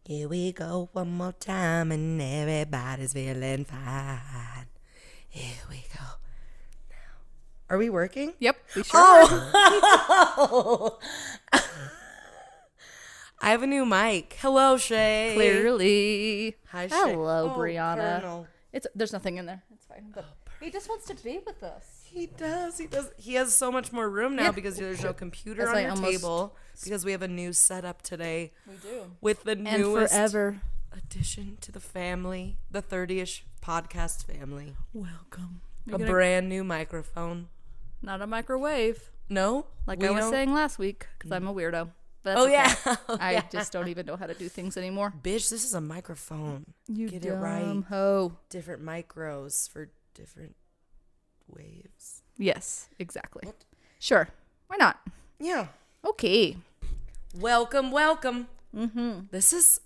Here we go one more time and everybody's feeling fine. Here we go. Now, are we working? Yep, we sure are. Oh! I have a new mic. Hello, Shay. Clearly. Hi, Shay. Hello, Oh, Brianna. Colonel. There's nothing in there. It's fine. But he just wants to be with us. He does. He has so much more room now Yeah. because there's no computer As on I your almost- table. Because we have a new setup today. We do. With the And newest forever. addition to the family, the 30-ish podcast family. Welcome. A brand new microphone. Not a microwave. No? Like We I was don't- saying last week, because I'm a weirdo. But that's Oh, okay. yeah. I just don't even know how to do things anymore. Bitch, this is a microphone. You Get it right. dumb hoe. Different micros for different waves. Yes, exactly. What? Sure. Why not? Yeah. Okay. Welcome. Mm-hmm. This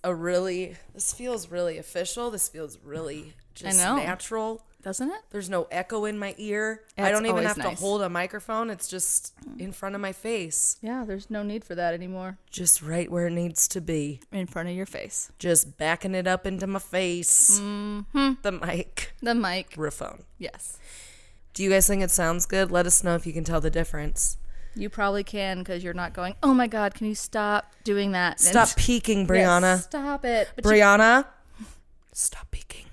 feels really official. This feels really just I know. natural. Doesn't it? There's no echo in my ear. I It's don't even always have nice. to hold a microphone. It's just in front of my face. Yeah, there's no need for that anymore. Just right where it needs to be. In front of your face. Just backing it up into my face. Mm-hmm. The mic. The mic. Microphone. Yes. Do you guys think it sounds good? Let us know if you can tell the difference. You probably can because you're not going, oh my God, can you stop doing that? Stop peeking, Brianna. Yes, stop it. But Brianna, stop peeking.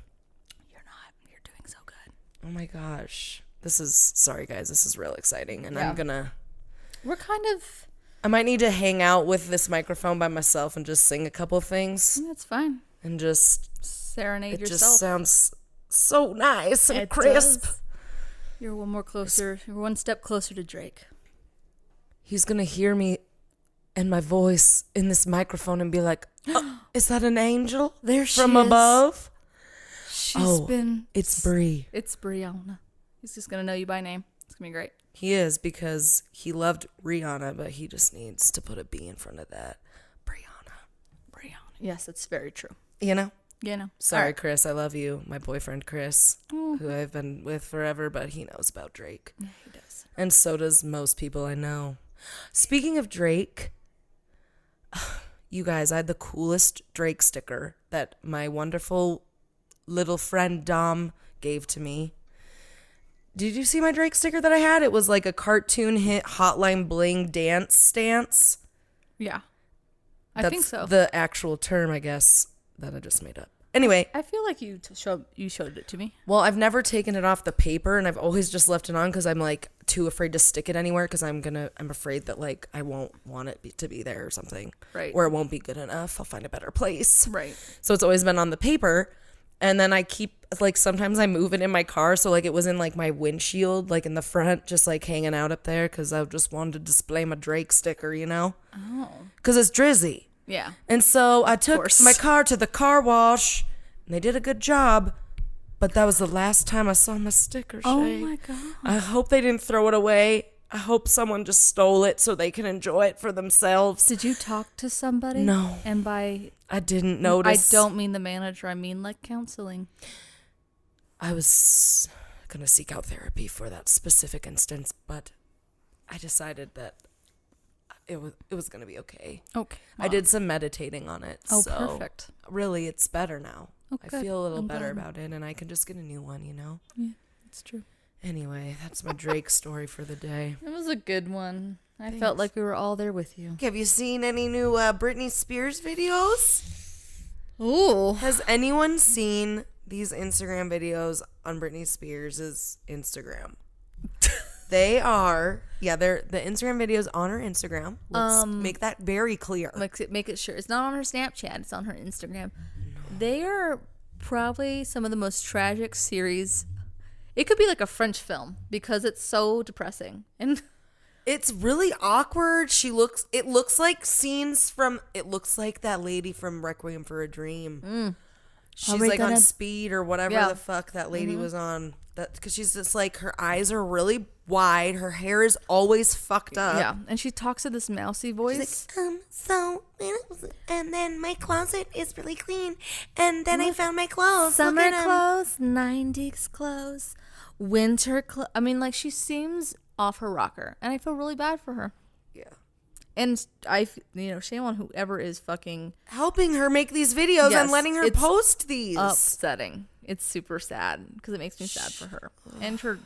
you're not. You're doing so good. Oh my gosh. Sorry guys, this is real exciting. And Yeah. We're kind of. I might need to hang out with this microphone by myself and just sing a couple things. That's fine. And just, Serenade it yourself. just sounds so nice and It crisp. does. You're one step closer to Drake. He's going to hear me and my voice in this microphone and be like, oh, is that an angel There she from is. above? It's Brie. It's Brianna. He's just going to know you by name. It's going to be great. He is, because he loved Rihanna, but he just needs to put a B in front of that. Brianna. Yes, it's very true. You know? You know. Sorry, All right. Chris. I love you. My boyfriend, Chris, Mhm. who I've been with forever, but he knows about Drake. Yeah, he does. And so does most people I know. Speaking of Drake, you guys, I had the coolest Drake sticker that my wonderful little friend Dom gave to me. Did you see my Drake sticker that I had? It was like a cartoon hit Hotline Bling dance stance. Yeah. I That's think so. the actual term, I guess, that I just made up. Anyway, I feel like you showed it to me. well, I've never taken it off the paper, and I've always just left it on because I'm like too afraid to stick it anywhere because I'm afraid that like I won't want it to be there or something. Right. Or it won't be good enough. I'll find a better place. Right. So it's always been on the paper. And then I keep, like, sometimes I move it in my car. So, like, it was in, like, my windshield, like, in the front, just, like, hanging out up there because I just wanted to display my Drake sticker, you know? Oh. Because it's drizzy. Yeah. And so I took course. my car to the car wash, and they did a good job. But that was the last time I saw my sticker, Shay. Oh my God. I hope they didn't throw it away. I hope someone just stole it so they can enjoy it for themselves. Did you talk to somebody? No. And by I didn't notice. I don't mean the manager. I mean like counseling. I was going to seek out therapy for that specific instance, but I decided that it was going to be okay. Okay. I did some meditating on it. Oh, so perfect. Really, it's better now. Oh, I good. feel a little I'm better glad. about it, and I can just get a new one, you know? Yeah, that's true. Anyway, that's my Drake story for the day. It was a good one. I Thanks. felt like we were all there with you. Have you seen any new Britney Spears videos? Ooh. Has anyone seen these Instagram videos on Britney Spears' Instagram? They're the Instagram videos on her Instagram. Let's make that very clear. Make it sure. It's not on her Snapchat. It's on her Instagram. They are probably some of the most tragic series. It could be like a French film because it's so depressing. And It's really awkward. It looks like that lady from Requiem for a Dream. She's like on speed or whatever Yeah. the fuck that lady was on. That because she's just like her eyes are really wide. Her hair is always fucked up. Yeah, and she talks in this mousy voice. She's like, and then my closet is really clean, and then I found my clothes. Summer Look at 'em." clothes, 90s clothes, winter clothes. I mean, like, she seems off her rocker, and I feel really bad for her. Yeah. And shame on whoever is fucking Helping her make these videos Yes, and letting her it's post these. upsetting. It's super sad because it makes me sad for her and her,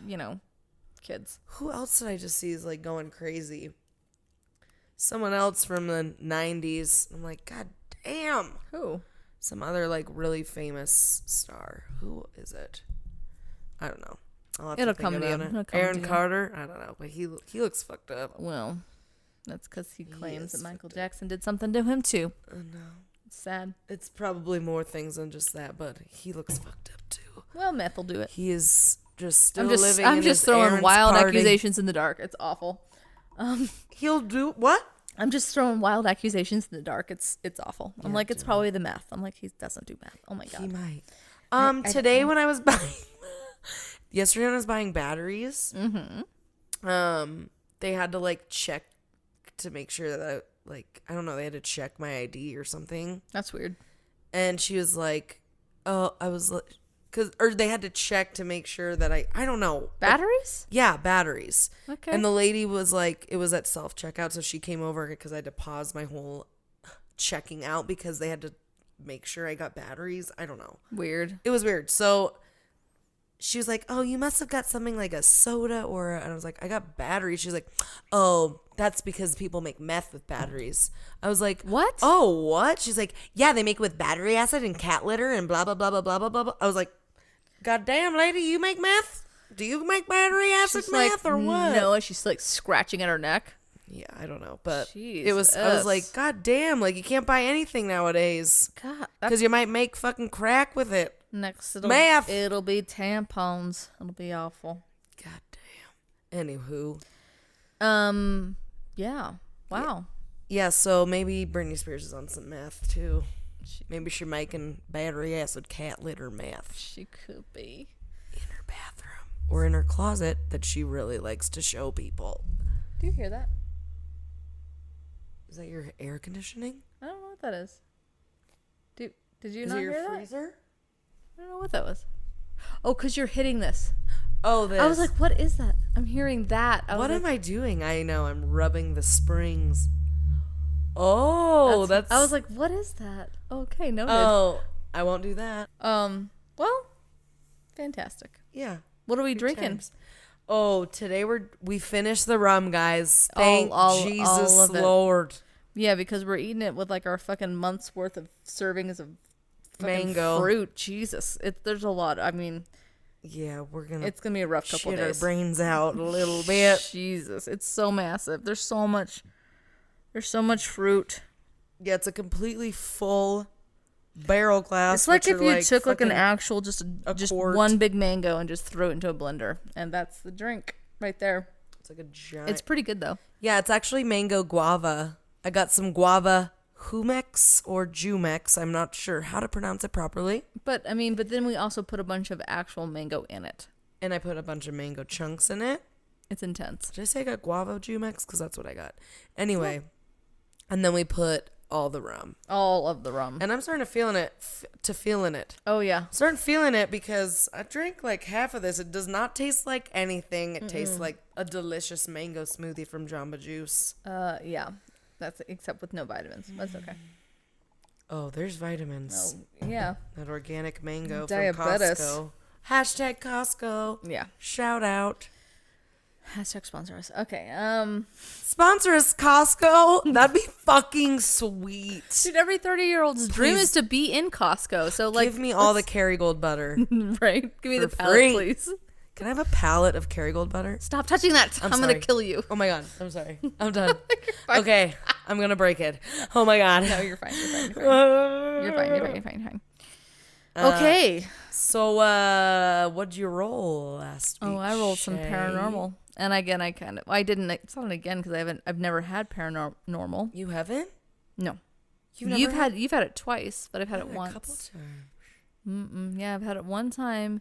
kids. Who else did I just see is like going crazy? Someone else from the 90s. I'm like, God damn. Who? Some other like really famous star. Who is it? I don't know. I'll have It'll to come think to you. about it. It'll come Aaron to you. Carter? I don't know, but he looks fucked up. Well, that's because he claims is that Michael fucked up. Jackson did something to him too. No. It's sad. It's probably more things than just that, but he looks fucked up too. Well, meth will do it. He is just still I'm living I'm in just his throwing Aaron's wild party. accusations in the dark. It's awful. He'll do what? I'm just throwing wild accusations in the dark. It's awful. I'm like, it's probably the meth. I'm like, he doesn't do meth. Oh my He god. might. I Today don't when I was buying, yesterday when I was buying batteries, they had to like check to make sure that I don't know, they had to check my ID or something. That's weird. And she was like, oh, I was like, or they had to check to make sure that I don't know. Batteries? Yeah, batteries. Okay. And the lady was like, it was at self-checkout, so she came over because I had to pause my whole checking out because they had to make sure I got batteries. I don't know. Weird. It was weird. So she was like, oh, you must have got something like a soda and I was like, I got batteries. She's like, oh, that's because people make meth with batteries. I was like, What? Oh, what? She's like, yeah, they make it with battery acid and cat litter and blah, blah, blah, blah, blah, blah, blah, blah. I was like, God damn, lady, you make meth? Do you make battery acid She's meth or what? No, she's like scratching at her neck. Yeah, I don't know. But I Jesus. was like, God damn, like you can't buy anything nowadays. God, that's Because you might make fucking crack with it. next. Meth. It'll be tampons. It'll be awful. God damn. Anywho. Yeah. Wow. Yeah, so maybe Britney Spears is on some meth too. Maybe she's making battery acid cat litter meth She could be. in her bathroom or in her closet that she really likes to show people. Do you hear that? Is that your air conditioning? I don't know what that is. Did you Is not it your hear that? freezer? I don't know what that was. Oh, because you're hitting this. Oh, this. I was like, what is that? I'm hearing that. What am I doing? I know, I'm rubbing the springs. Oh, that's. I was like, what is that? Okay, noted. Oh, I won't do that. Well, fantastic. Yeah. What are we drinking? Times. Oh, today we finished the rum, guys. Thank Jesus all of it. Lord. Yeah, because we're eating it with like our fucking month's worth of servings of fucking Mango. fruit. Jesus, there's a lot. I mean, Yeah, we're gonna. it's gonna be a rough couple shit our days. brains out a little bit. Jesus, it's so massive. There's so much fruit. Yeah, it's a completely full barrel glass. It's like which if are, you took like an fucking- actual just quart. one big mango and just threw it into a blender, and that's the drink right there. It's like a giant. It's pretty good though. Yeah, it's actually mango guava. I got some guava humex or jumex. I'm not sure how to pronounce it properly. But I mean, but then we also put a bunch of actual mango in it. And I put a bunch of mango chunks in it. It's intense. Did I say I got guava jumex? Because that's what I got. Anyway, and then we put all the rum. All of the rum. And I'm starting to feeling it. Oh yeah. Starting feeling it because I drank like half of this. It does not taste like anything. It tastes like a delicious mango smoothie from Jamba Juice. Yeah. That's except with no vitamins. That's okay. Oh, there's vitamins. Oh yeah. That organic mango Diabetes. from Costco. Hashtag Costco. Yeah. Shout out. Hashtag sponsor us. Okay. Sponsor us, Costco. That'd be fucking sweet. Dude, every 30-year-old's dream Please. is to be in Costco. So like, Give me all the Kerrygold butter. right. Give me the for palette, free. please. Can I have a pallet of Kerrygold butter? Stop touching that. I'm gonna sorry. kill you. Oh my god. I'm sorry. I'm done. fine. Okay. I'm gonna break it. Oh my god. No, you're fine. You're fine. You're fine. You're fine. You're fine. You're fine. You're fine. Okay. So, what'd you roll last week? Oh, I rolled some Shay? paranormal, and again, I didn't. It's not again because I've never had paranormal. You haven't? No, You've never you've had it twice, but I've had it a once. couple times. Yeah, I've had it one time,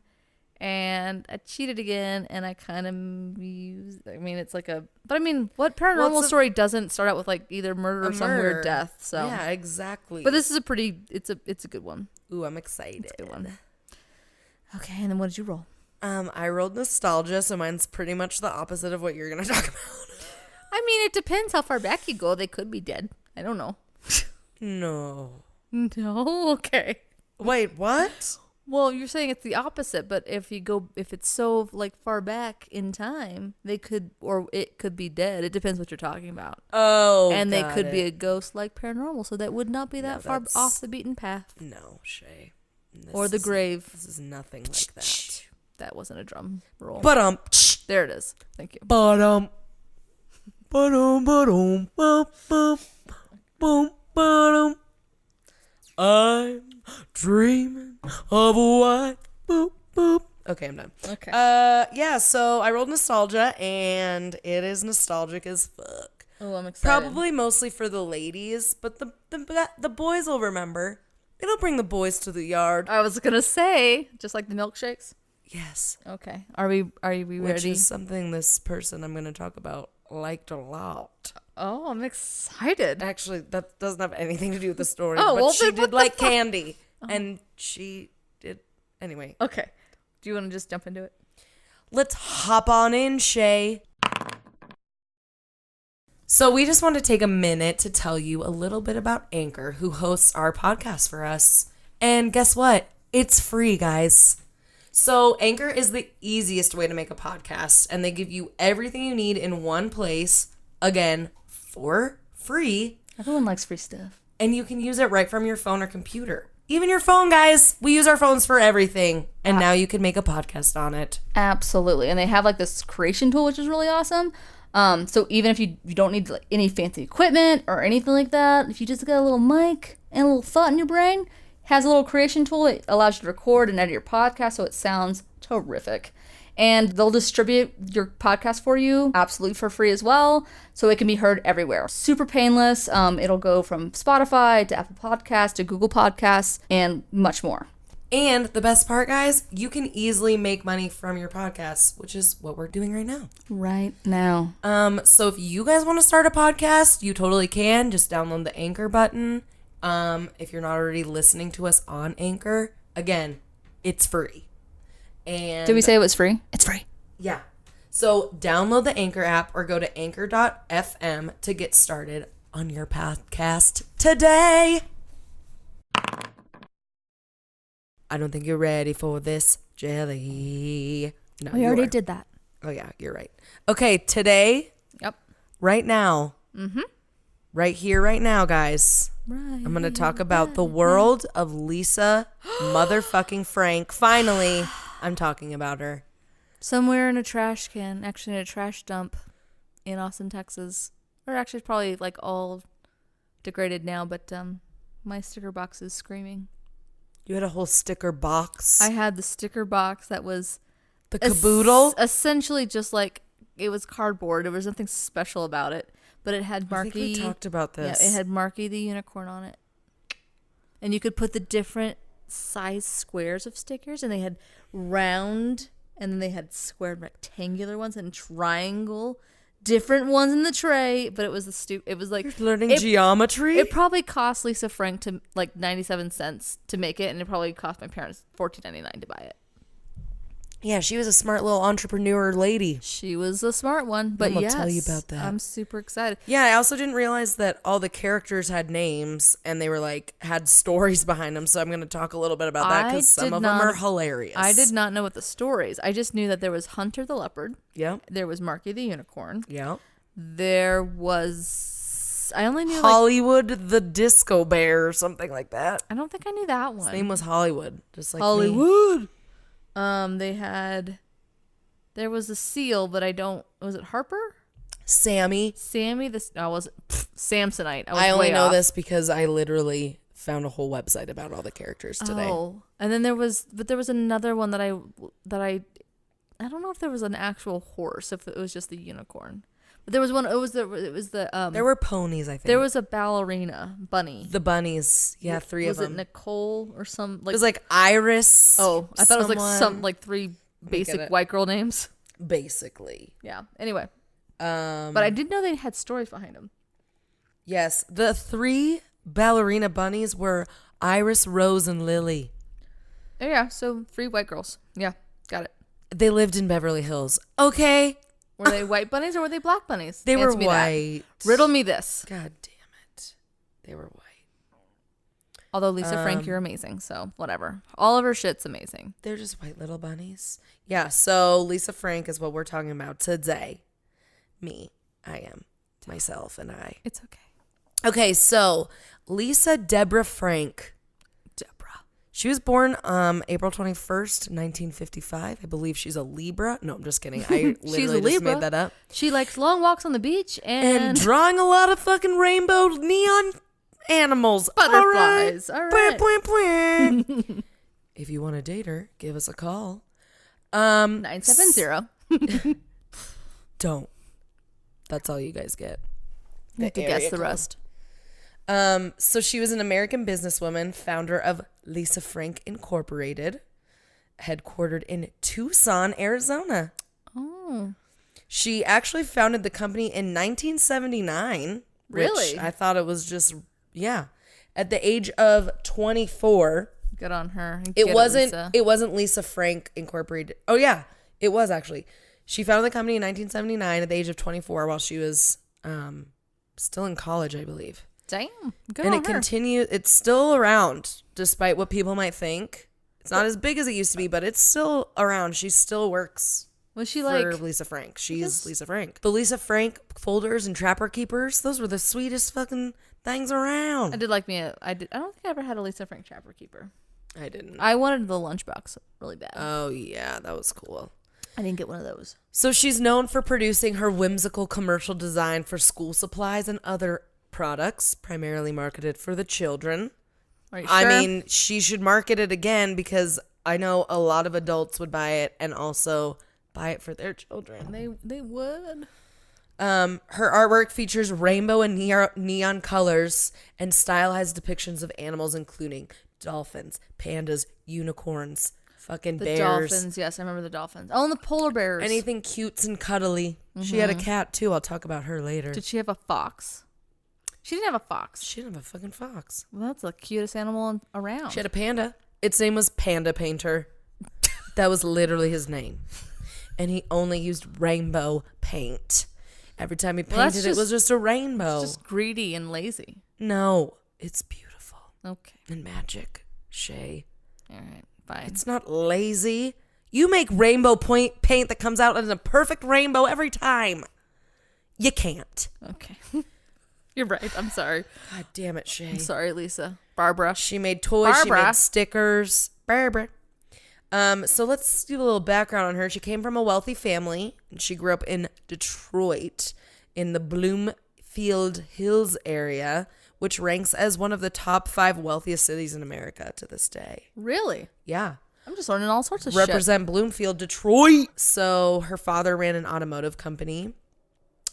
and I cheated again, and I kind of used. I mean, it's like a. But I mean, what paranormal story doesn't start out with like either murder or some weird death? So yeah, exactly. But this is a pretty. It's a good one. Ooh, I'm excited. It's a good one. Okay, and then what did you roll? I rolled nostalgia, so mine's pretty much the opposite of what you're gonna talk about. I mean, it depends how far back you go. They could be dead. I don't know. No. No. Okay. Wait, what? Well, you're saying it's the opposite, but if it's so like far back in time, they could, or it could be dead. It depends what you're talking about. Oh, and they got could be it. a ghost like paranormal, so that would not be that far off the beaten path. No, Shay. Or the grave. This is nothing like that. That wasn't a drum roll. But there it is. Thank you. Ba-dum. Ba-dum, ba-dum, ba-bum, boom, ba-dum. I'm dreaming of a white boop, boop. Okay, I'm done. Okay. Yeah, so I rolled nostalgia, and it is nostalgic as fuck. Oh, I'm excited. Probably mostly for the ladies, but the boys will remember. It'll bring the boys to the yard. I was gonna say, just like the milkshakes. Yes. Okay. Are we ready? Which is something this person I'm going to talk about liked a lot. Oh, I'm excited. Actually, that doesn't have anything to do with the story. Oh, but well, she then what did the like fuck? candy, and she did anyway. Okay. Do you want to just jump into it? Let's hop on in, Shay. So we just want to take a minute to tell you a little bit about Anchor, who hosts our podcast for us. And guess what? It's free, guys. So Anchor is the easiest way to make a podcast, and they give you everything you need in one place, again, for free. Everyone likes free stuff. And you can use it right from your phone or computer. Even your phone, guys. We use our phones for everything. And now you can make a podcast on it. Absolutely. And they have like this creation tool, which is really awesome. So even if you don't need like any fancy equipment or anything like that, if you just got a little mic and a little thought in your brain, has a little creation tool. It allows you to record and edit your podcast so it sounds terrific. And they'll distribute your podcast for you absolutely for free as well, so it can be heard everywhere. Super painless. It'll go from Spotify to Apple Podcasts to Google Podcasts and much more. And the best part, guys, you can easily make money from your podcasts, which is what we're doing right now. Right now. So if you guys want to start a podcast, you totally can. Just download the Anchor button. If you're not already listening to us on Anchor, again, it's free. And Did we say it was free? It's free. yeah. So download the Anchor app or go to anchor.fm to get started on your podcast today. I don't think you're ready for this jelly. No, We already did that. Oh, yeah, you're right. Okay, today, Yep. right now, right here, right now, guys, Right. I'm going to talk about the world of Lisa motherfucking Frank. Finally, I'm talking about her. Somewhere in a trash can, actually in a trash dump in Austin, Texas. Or actually it's probably like all degraded now, but my sticker box is screaming. You had a whole sticker box. I had the sticker box that was The caboodle? essentially just like it was cardboard. There was nothing special about it, but it had Marky. I think we talked about this. Yeah, it had Marky the unicorn on it. And you could put the different size squares of stickers, and they had round, and then they had square and rectangular ones and triangle, different ones in the tray, but it was it was like You're learning geometry? It probably cost Lisa Frank to like 97 cents to make it, and it probably cost my parents $14.99 to buy it. Yeah, she was a smart little entrepreneur lady. She was a smart one, but I'm gonna yes, tell you about that. I'm super excited. Yeah, I also didn't realize that all the characters had names and they were like had stories behind them. So I'm going to talk a little bit about that because some of them are hilarious. I did not know what the stories. I just knew that there was Hunter the leopard. Yeah. There was Marky the unicorn. Yeah. There was. I only knew Hollywood the disco bear or something like that. I don't think I knew that one. His name was Hollywood, just like me. Hollywood. There was a seal, but I don't. Was it Harper? Sammy. Sammy. Samsonite. I only way know off. this because I literally found a whole website about all the characters today. Oh, and then there was another one that I don't know if there was an actual horse, if it was just the unicorn, There was one. It was the. There were ponies, I think. There was a ballerina bunny. the bunnies. Yeah, three of Was them. it Nicole or some It like? was like Iris. Oh, I thought it was like someone. like three get basic it. white girl names. Basically. Yeah. Anyway, But but I did know they had stories behind them. yes, the 3 ballerina bunnies were Iris, Rose, and Lily. Oh, yeah. So 3 white girls. Yeah. Got it. They lived in Beverly Hills. Okay. Were they white bunnies or were they black bunnies? They were Answer me that. white. Riddle me this. God damn it. They were white. Although Lisa Frank, you're amazing. So whatever. All of her shit's amazing. They're just white little bunnies. Yeah, so Lisa Frank is what we're talking about today. Me. I am. Myself and I. It's okay. Okay, so Lisa Deborah Frank. Deborah. She was born April 21st, 1955. I believe she's a Libra. No, I'm just kidding. I literally just Libra. made that up. She likes long walks on the beach And and drawing a lot of fucking rainbow neon animals. butterflies. All right. Bwah, bwah, bwah. If you want to date her, give us a call. 970. Don't. That's all you guys get. You have to area guess the code. rest. So she was an American businesswoman, founder of Lisa Frank Incorporated, headquartered in Tucson, Arizona. Oh. She actually founded the company in 1979. Really? Which I thought it was just, yeah. At the age of 24. Good on her. It Get wasn't Lisa. it wasn't Lisa Frank Incorporated. Oh yeah, it was actually. She founded the company in 1979 at the age of 24 while she was still in college, I believe. Damn. Good And on it her. continues. It's still around, despite what people might think. It's not as big as it used to be, but it's still around. She still works Was she for like Lisa Frank. She's Because- Lisa Frank. The Lisa Frank folders and Trapper Keepers, those were the sweetest fucking things around. I did like me a, I did I don't think I ever had a Lisa Frank Trapper Keeper. I didn't. I wanted the lunchbox really bad. Oh, yeah, that was cool. I didn't get one of those. So she's known for producing her whimsical commercial design for school supplies and other products, primarily marketed for the children. Are you sure? I mean, she should market it again because I know a lot of adults would buy it and also buy it for their children. they would. Her artwork features rainbow and neon colors and stylized depictions of animals, including dolphins, pandas, unicorns, fucking The bears. dolphins, yes, I remember the dolphins. Oh, and the polar bears. Anything cute and cuddly. She had a cat too. I'll talk about her later. Did she have a fox? She didn't have a fox. She didn't have a fucking fox. Well, that's the cutest animal around. She had a panda. Its name was Panda Painter. That was literally his name. And he only used rainbow paint. Every time he Well, that's painted, it was just a rainbow. It's just greedy and lazy. No, it's beautiful Okay. and magic, Shay. All right. Fine. It's not lazy. You make rainbow paint that comes out as a perfect rainbow every time. You can't. Okay. You're right. I'm sorry. God damn it, Shay. I'm sorry, Lisa. Barbara. She made toys. She Barbara. made stickers. Barbara. So let's do a little background on her. She came from a wealthy family, and she grew up in Detroit, in the Bloomfield Hills area, which ranks as one of the top 5 wealthiest cities in America to this day. Really? Yeah. I'm just learning all sorts of shit. Represent Bloomfield, Detroit. So her father ran an automotive company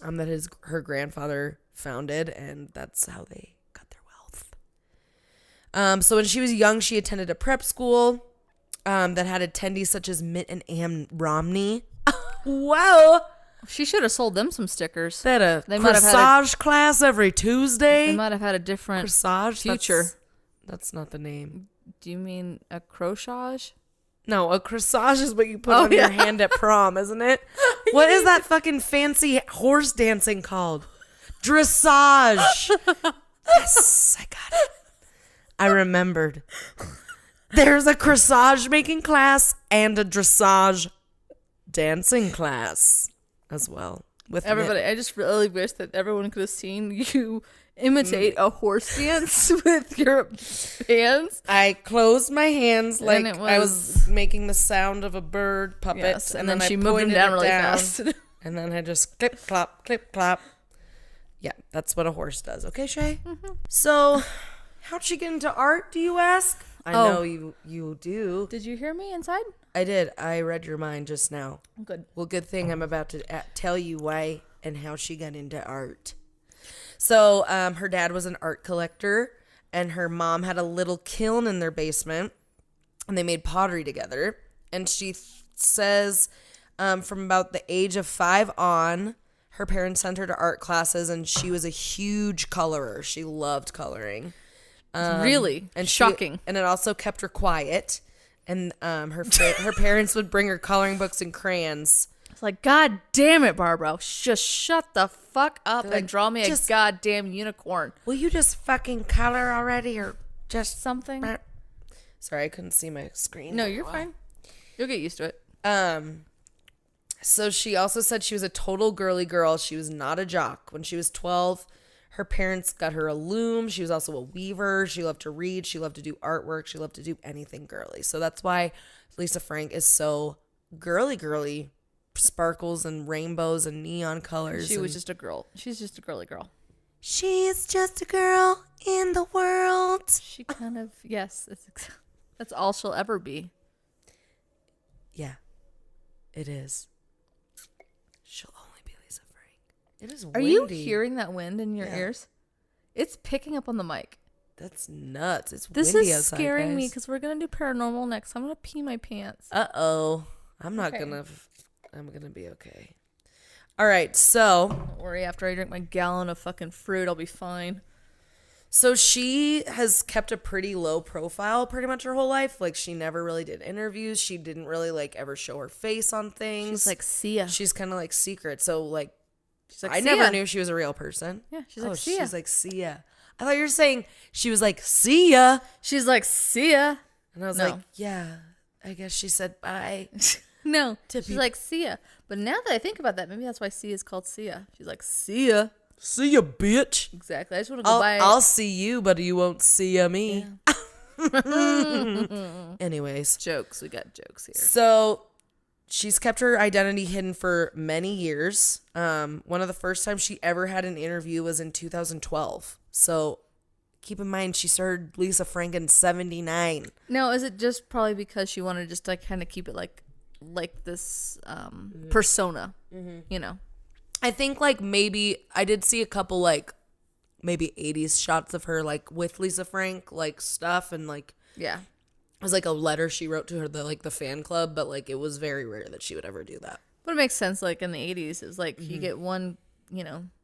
that her grandfather founded, and that's how they got their wealth. So when she was young, she attended a prep school that had attendees such as Mitt and Ann Romney. Whoa! She should have sold them some stickers. They had a They might have had corsage class every Tuesday. They might have had a different Corsage? future. That's not the name. Do you mean a crochet? No, a corsage is what you put on your hand at prom, isn't it? What is that fucking fancy horse dancing called? Dressage. Yes, I got it. I remembered. There's a corsage making class and a dressage dancing class as well. With Everybody, I just really wish that everyone could have seen you imitate a horse dance with your hands. I closed my hands like And it I was making the sound of a bird puppet. Yes, and then I she moved them pointed down it really fast. And then I just clip, clop. Yeah, that's what a horse does. Okay, Shay? Mm-hmm. So, how'd she get into art, do you ask? I know you do. Did you hear me inside? I did. I read your mind just now. Good. Well, good thing I'm about to tell you why and how she got into art. So her dad was an art collector, and her mom had a little kiln in their basement, and they made pottery together. And she says from about the age of 5 on, her parents sent her to art classes, and she was a huge colorer. She loved coloring. Really? And Shocking. And it also kept her quiet. And her parents would bring her coloring books and crayons. It's like, God damn it, Barbara. Just shut the fuck up They're like, and draw me a goddamn unicorn. Will you just fucking color already, or just Something? Sorry, I couldn't see my screen. No, you're fine. You'll get used to it. So she also said she was a total girly girl. She was not a jock. When she was 12, her parents got her a loom. She was also a weaver. She loved to read. She loved to do artwork. She loved to do anything girly. So that's why Lisa Frank is so girly. Sparkles and rainbows and neon colors. She was just a girl. She's just a girly girl. She's just a girl in the world. She kind of, yes. That's all she'll ever be. Yeah, it is. She'll only be Lisa Frank. It is Are windy. you hearing that wind in your Yeah. ears? It's picking up on the mic. That's nuts. It's This windy is outside, scaring me guys. because we're going to do paranormal next. I'm going to pee my pants. Uh-oh. I'm not Okay. I'm gonna be okay. All right, so Don't worry, after I drink my gallon of fucking fruit, I'll be fine. she has kept a pretty low profile pretty much her whole life. Like, she never really did interviews. She didn't really, like, ever show her face on things. She's like, see ya. She's kind of, like, secret. So, like, She's like, I see never ya. knew she was a real person. Yeah, she's like, see ya. She's like, see ya. I thought you were saying she was like, see ya. She's like, see ya. And I was No. like, yeah, I guess she said bye. No, To she's be- like, see ya. But now that I think about that, maybe that's why see is called see ya. She's like, see ya. See ya, bitch. Exactly. I just want to go buy I'll see you, but you won't see ya me. Anyways. jokes. We got jokes here. So she's kept her identity hidden for many years. One of the first times she ever had an interview was in 2012. So keep in mind, she started Lisa Frank in 79. Now, is it just probably because she wanted just to kind of keep it like this persona, you know? I think, like, maybe I did see a couple, like, maybe 80s shots of her, like, with Lisa Frank, like, stuff, and, like, Yeah. it was like a letter she wrote to her, the fan club, but, like, it was very rare that she would ever do that. But it makes sense. Like in the 80s, it was like you get one,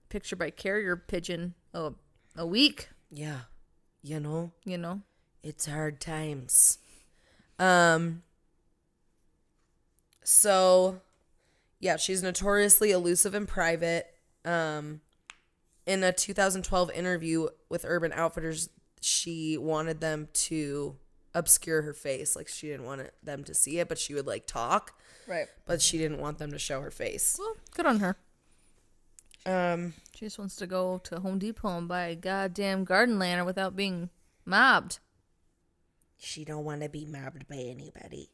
picture by carrier pigeon a week, Yeah. You know? It's hard times. So, yeah, she's notoriously elusive in private. In a 2012 interview with Urban Outfitters, she wanted them to obscure her face. Like, she didn't want them to see it, but she would, like, talk. Right. But she didn't want them to show her face. Well, good on her. She just wants to go to Home Depot and buy a goddamn garden lantern without being mobbed. She don't want to be mobbed by anybody.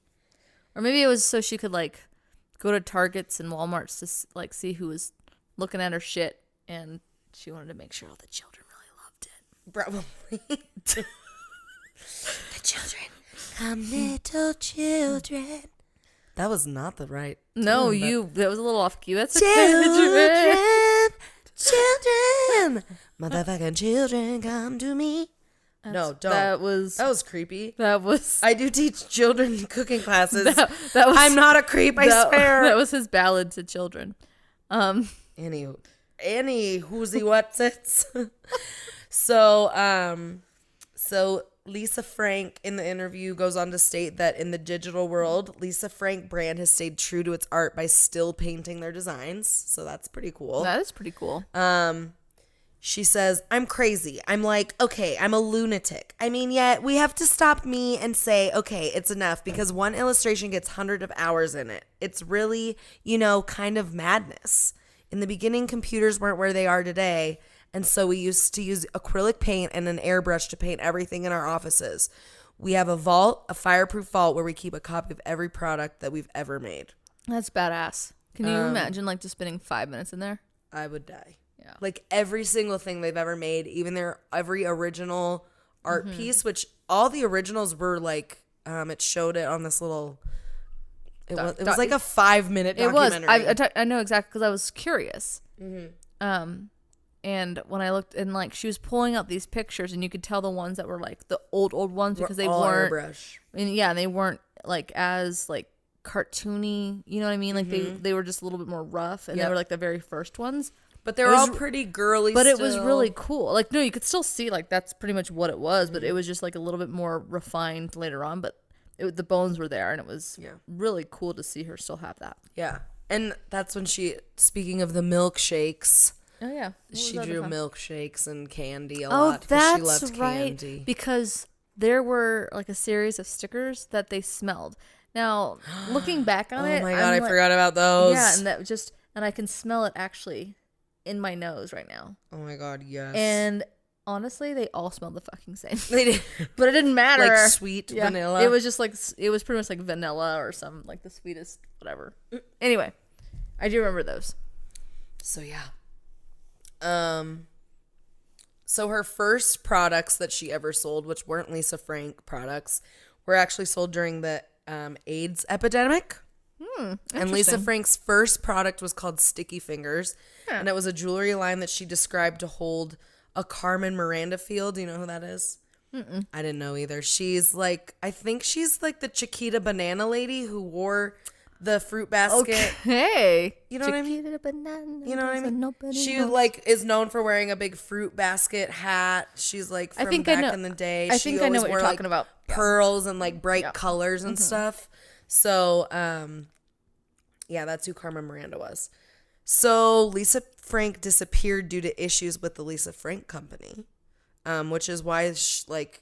Or maybe it was so she could, like, go to Targets and Walmarts to, like, see who was looking at her shit. And she wanted to make sure all the children really loved it. Probably. The children, come little children. That was not the right. No, tune, but- that was a little off cue. That's okay. Children, Motherfucking children, come to me. No, don't. That was creepy. I I do teach children cooking classes. that was I'm not a creep, I swear. That was his ballad to children. Any whoozy what's it? So Lisa Frank in the interview goes on to state that in the digital world, Lisa Frank brand has stayed true to its art by still painting their designs. So that's pretty cool. That is pretty cool. She says, I'm crazy. I'm like, okay, I'm a lunatic. I mean, yet we have to stop me and say, okay, it's enough because one illustration gets hundreds of hours in it. It's really, kind of madness. In the beginning, computers weren't where they are today. And so we used to use acrylic paint and an airbrush to paint everything in our offices. We have a vault, a fireproof vault where we keep a copy of every product that we've ever made. That's badass. Can you imagine like just spending 5 minutes in there? I would die. Yeah. Like every single thing they've ever made, even every original art piece, which all the originals were like, it showed it on this little, it was like a 5-minute It was. documentary. I know exactly because I was curious. And when I looked and like she was pulling out these pictures and you could tell the ones that were like the old ones because they all weren't airbrush. and yeah, they weren't like as like cartoony, you know what I mean? Like they were just a little bit more rough and they were like the very first ones. But they were all pretty girly But still. it was really cool. Like no, you could still see like that's pretty much what it was, but it was just like a little bit more refined later on, but the bones were there and it was really cool to see her still have that. Yeah. And that's when speaking of the milkshakes, Oh yeah, she drew milkshakes and candy a oh, lot because she that's loved right. candy. Because there were like a series of stickers that they smelled. Now, looking back on it, Oh my god, I forgot about those. Yeah, and I can smell it actually in my nose right now. Oh my god, yes. And honestly, they all smelled the fucking same. They did. But it didn't matter. Like sweet vanilla. It was just like it was pretty much like vanilla or some like the sweetest whatever. Anyway, I do remember those. So yeah. So her first products that she ever sold, which weren't Lisa Frank products, were actually sold during the AIDS epidemic. And Lisa Frank's first product was called Sticky Fingers. And it was a jewelry line that she described to hold a Carmen Miranda feel. Do you know who that is? I didn't know either. She's like, I think she's like the Chiquita banana lady who wore the fruit basket. Okay. You know what I mean? You know what I mean? She like is known for wearing a big fruit basket hat. She's like from back in the day. I think I know what you're talking about. Pearls and like bright colors and stuff. So, yeah, that's who Carmen Miranda was. So Lisa Frank disappeared due to issues with the Lisa Frank Company, which is why like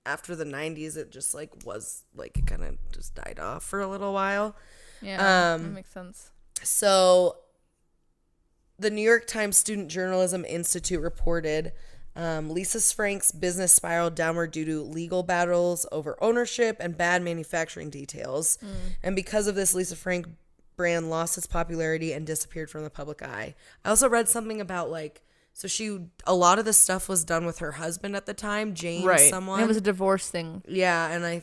after the 90s, it just like was like it kind of just died off for a little while. Yeah, that makes sense. So the New York Times Student Journalism Institute reported Lisa Frank's business spiraled downward due to legal battles over ownership and bad manufacturing details. And because of this, Lisa Frank brand lost its popularity and disappeared from the public eye. I also read something about like, so a lot of the stuff was done with her husband at the time, James someone. And it was a divorce thing. Yeah,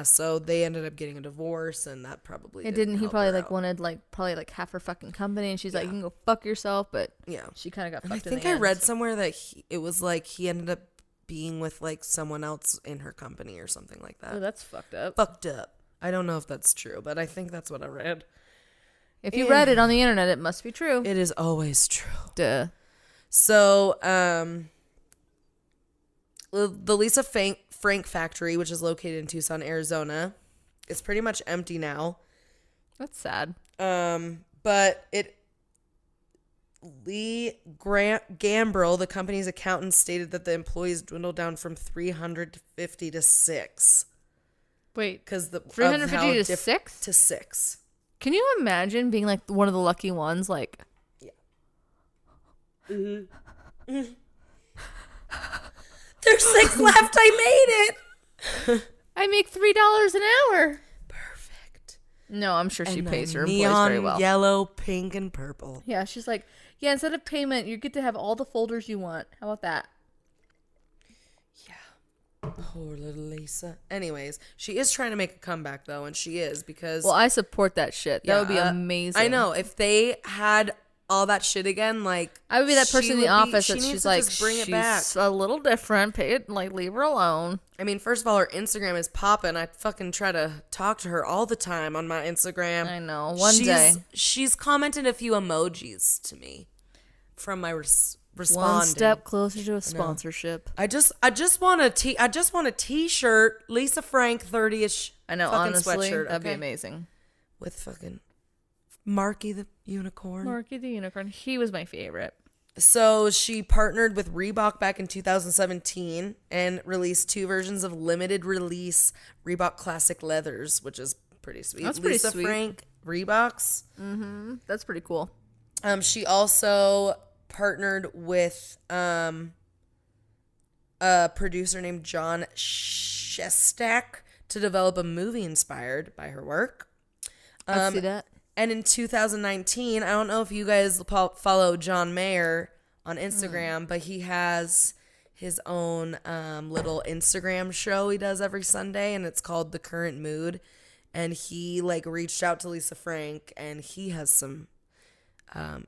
so they ended up getting a divorce, and that probably didn't he help probably her like out. wanted like probably like half her fucking company, and she's like, you can go fuck yourself, but yeah, she kind of got and fucked. I think I read somewhere that it was like he ended up being with like someone else in her company or something like that. Oh, that's fucked up. Fucked up. I don't know if that's true, but I think that's what I read. If you read it on the internet, it must be true. It is always true. Duh. So, the Lisa Frank factory, which is located in Tucson, Arizona, is pretty much empty now. That's sad. But Lee Gambrill, the company's accountant, stated that the employees dwindled down from 300 to 50 to 6. Wait, because the 350 to 6 to 6. Can you imagine being like one of the lucky ones? Like, yeah. There's 6 left. I made it. I make $3 an hour. Perfect. No, I'm sure she pays her employees neon very well. Yellow, pink, and purple. Yeah, she's like, yeah, instead of payment, you get to have all the folders you want. How about that? Yeah. Poor little Lisa. Anyways, she is trying to make a comeback, though, and she is because... Well, I support that shit. That would be amazing. I know. If they had all that shit again, like... I would be that person in the office that she's like, bring it back. She's a little different. Pay it, like, leave her alone. I mean, first of all, her Instagram is popping. I fucking try to talk to her all the time on my Instagram. I know. One day. She's commented a few emojis to me from my responding. One step closer to a sponsorship. I just want a t-shirt, Lisa Frank 30ish. I know, fucking honestly, sweatshirt. that'd be amazing. With fucking Marky the unicorn. Marky the unicorn. He was my favorite. So she partnered with Reebok back in 2017 and released 2 versions of limited release Reebok Classic Leathers, which is pretty sweet. That's pretty Lisa sweet. Frank Reeboks. Mm-hmm. That's pretty cool. She also partnered with a producer named John Shestak to develop a movie inspired by her work. I see that. And in 2019, I don't know if you guys follow John Mayer on Instagram, but he has his own little Instagram show he does every Sunday, and it's called The Current Mood. And he like reached out to Lisa Frank, and he has some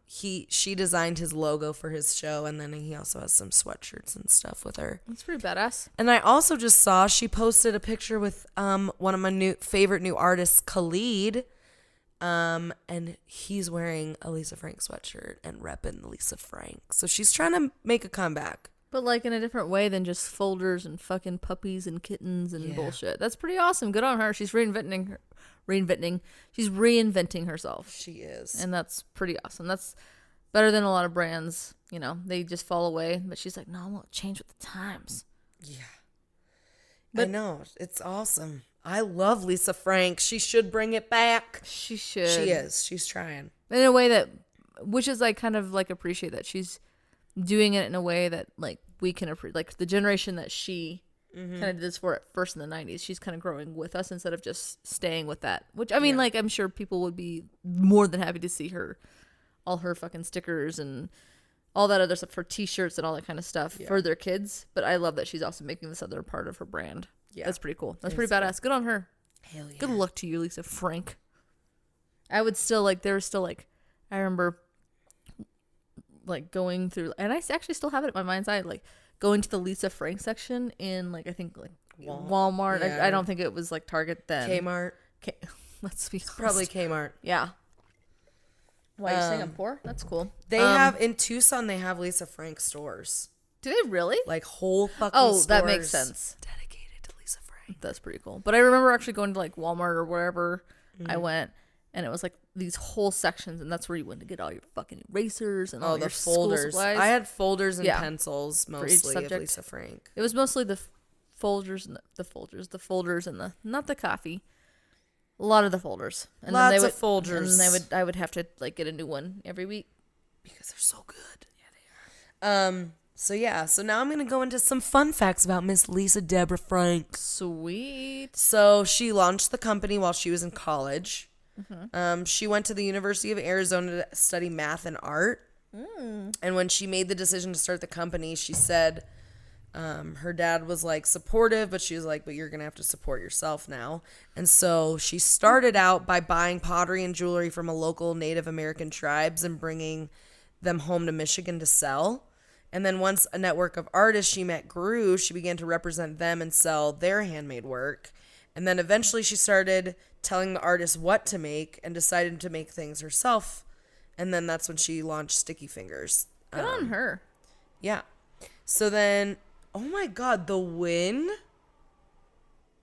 She designed his logo for his show, and then he also has some sweatshirts and stuff with her. That's pretty badass. And I also just saw she posted a picture with one of my favorite new artists, Khalid. And he's wearing a Lisa Frank sweatshirt and repping Lisa Frank. So she's trying to make a comeback. But like in a different way than just folders and fucking puppies and kittens and bullshit. That's pretty awesome. Good on her. She's reinventing. She's reinventing herself. She is. And that's pretty awesome. That's better than a lot of brands. You know, they just fall away. But she's like, no, I want to change with the times. Yeah. I know. It's awesome. I love Lisa Frank. She should bring it back. She should. She is. She's trying. In a way that, which is like kind of like appreciate that she's doing it in a way that like we can appreciate. Like the generation that she kind of did this for at first in the 90s, she's kind of growing with us instead of just staying with that. Which, I mean, like I'm sure people would be more than happy to see her, all her fucking stickers and all that other stuff, for t-shirts and all that kind of stuff for their kids. But I love that she's also making this other part of her brand. Yeah. That's pretty cool. That's pretty badass. Good on her. Hell yeah. Good luck to you, Lisa Frank. I would still like, there was still like, I remember like going through, and I actually still have it in my mind's eye, like going to the Lisa Frank section in like, I think like Walmart. Yeah. I don't think it was like Target then. Kmart. Let's be honest. Probably Kmart. Yeah. Why, you saying I'm poor? That's cool. They have, in Tucson, they have Lisa Frank stores. Do they really? Like whole fucking stores. That makes sense. Dedicated to Lisa Frank. That's pretty cool. But I remember actually going to like Walmart or wherever I went, and it was like these whole sections, and that's where you went to get all your fucking erasers and all the your folders. School supplies. I had folders and pencils mostly of subject. Lisa Frank. It was mostly the folders and the folders and the, not the coffee. A lot of the folders. And Lots then they would, of folders. And I would have to like get a new one every week. Because they're so good. Yeah, they are. So now I'm going to go into some fun facts about Miss Lisa Deborah Frank. Sweet. So she launched the company while she was in college. She went to the University of Arizona to study math and art. And when she made the decision to start the company, she said her dad was like supportive, but she was like, but you're going to have to support yourself now. And so she started out by buying pottery and jewelry from a local Native American tribes and bringing them home to Michigan to sell. And then once a network of artists she met grew, she began to represent them and sell their handmade work. And then eventually she started telling the artists what to make and decided to make things herself. And then that's when she launched Sticky Fingers. Good on her. Yeah. So then, oh my God, the wind?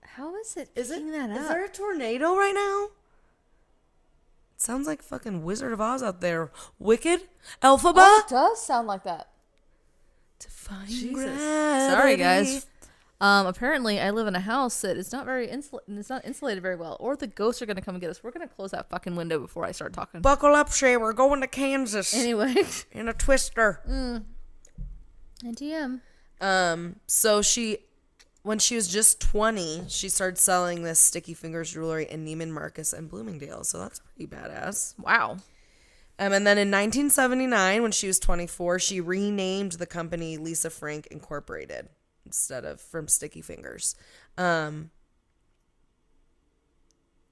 How is it Is picking that up? Is there a tornado right now? It sounds like fucking Wizard of Oz out there. Wicked? Elphaba? Oh, it does sound like that. Defying Jesus. gravity. Sorry, guys. Apparently, I live in a house that is not very it's not insulated very well, or the ghosts are gonna come and get us. We're gonna close that fucking window before I start talking. Buckle up, Shay. We're going to Kansas. Anyway, In a twister. NTM. So when she was just 20, she started selling this Sticky Fingers jewelry in Neiman Marcus and Bloomingdale. So that's pretty badass. Wow. And then in 1979, when she was 24, she renamed the company Lisa Frank Incorporated instead of from Sticky Fingers. And